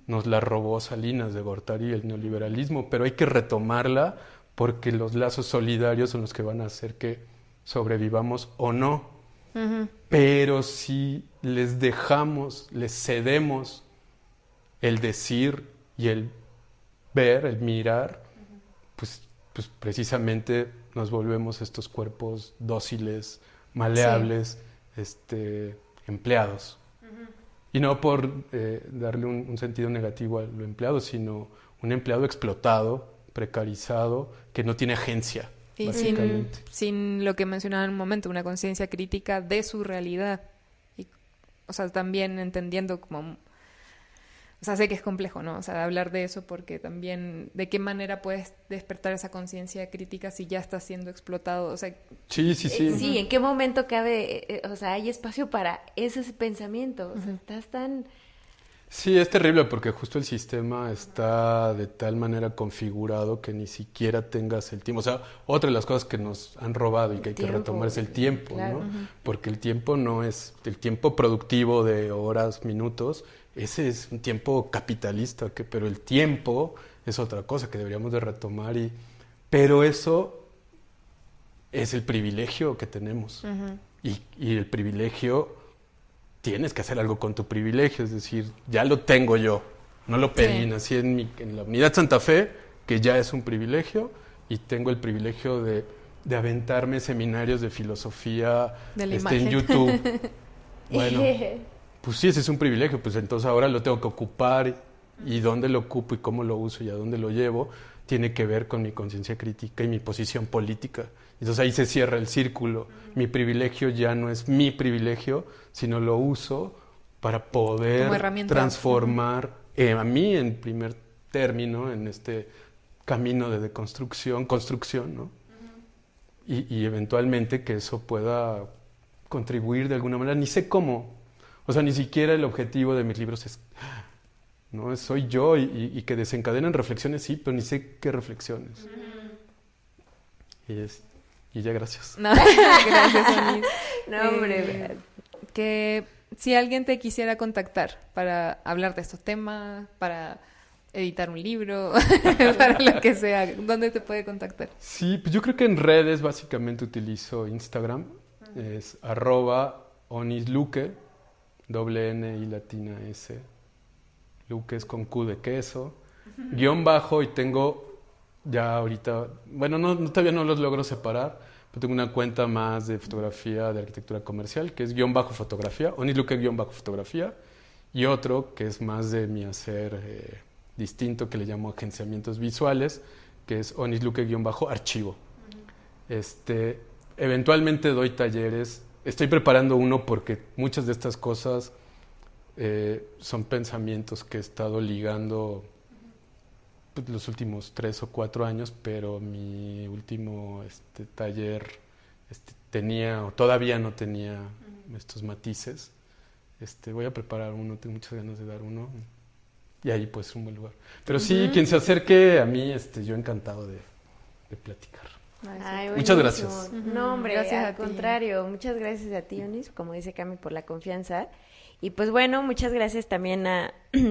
nos la robó Salinas de Gortari y el neoliberalismo, pero hay que retomarla porque los lazos solidarios son los que van a hacer que sobrevivamos o no. Pero si les cedemos el decir y el ver, el mirar, pues precisamente nos volvemos estos cuerpos dóciles, maleables, empleados. Y no por darle un sentido negativo a lo empleado, sino un empleado explotado, precarizado, que no tiene agencia. Y sin lo que mencionaba en un momento, una conciencia crítica de su realidad. Y, o sea, también entendiendo como... O sea, sé que es complejo, ¿no? O sea, hablar de eso porque también... ¿De qué manera puedes despertar esa conciencia crítica si ya estás siendo explotado? O sea... Sí. Sí, ¿en qué momento cabe... o sea, hay espacio para ese pensamiento? O sea, estás tan... Sí, es terrible porque justo el sistema está de tal manera configurado que ni siquiera tengas el tiempo. O sea, otra de las cosas que nos han robado y que hay que retomar es el tiempo, claro. ¿no? Porque el tiempo no es el tiempo productivo de horas, minutos, ese es un tiempo capitalista, pero el tiempo es otra cosa que deberíamos de retomar pero eso es el privilegio que tenemos. Y el privilegio, tienes que hacer algo con tu privilegio, es decir, ya lo tengo yo, no lo pedí, nací en la Unidad Santa Fe, que ya es un privilegio, y tengo el privilegio de aventarme seminarios de filosofía en YouTube. Bueno, pues sí, ese es un privilegio, pues entonces ahora lo tengo que ocupar, y dónde lo ocupo y cómo lo uso y a dónde lo llevo, tiene que ver con mi conciencia crítica y mi posición política. Entonces ahí se cierra el círculo. Mi privilegio ya no es mi privilegio, sino lo uso para poder transformar a mí en primer término en este camino de deconstrucción, construcción, ¿no? Y eventualmente que eso pueda contribuir de alguna manera. Ni sé cómo. O sea, ni siquiera el objetivo de mis libros es... ¿no? Soy yo y que desencadenen reflexiones, sí, pero ni sé qué reflexiones. Y ya, gracias. No, gracias, Onis. No, hombre. Que si alguien te quisiera contactar para hablar de estos temas, para editar un libro, para lo que sea, ¿dónde te puede contactar? Sí, pues yo creo que en redes básicamente utilizo Instagram, es @onisluque, doble N y latina S. Luque es con Q de queso, _, y tengo ya ahorita, bueno, todavía no los logro separar, pero tengo una cuenta más de fotografía, de arquitectura comercial, que es _fotografía, Onisluque _fotografía, y otro que es más de mi hacer distinto, que le llamo agenciamientos visuales, que es Onisluque _archivo. Eventualmente doy talleres, estoy preparando uno porque muchas de estas cosas son pensamientos que he estado ligando los últimos 3 o 4 años, pero mi último taller tenía, o todavía no tenía estos matices. Voy a preparar uno, tengo muchas ganas de dar uno, y ahí pues es un buen lugar. Pero sí, quien se acerque a mí, yo encantado de platicar. Ay, muchas gracias. No, hombre, gracias al contrario, muchas gracias a ti, Onis, como dice Cami, por la confianza. Y pues bueno, muchas gracias también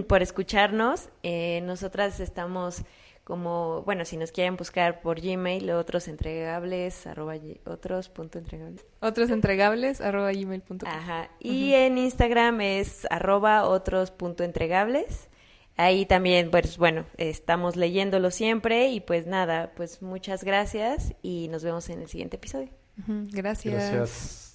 por escucharnos. Nosotras estamos como, bueno, si nos quieren buscar por Gmail, otros.entregables. Otros@gmail.com. Ajá. Y en Instagram es @otros.entregables. Ahí también, pues bueno, estamos leyéndolo siempre. Y pues nada, pues muchas gracias y nos vemos en el siguiente episodio. Gracias. Gracias.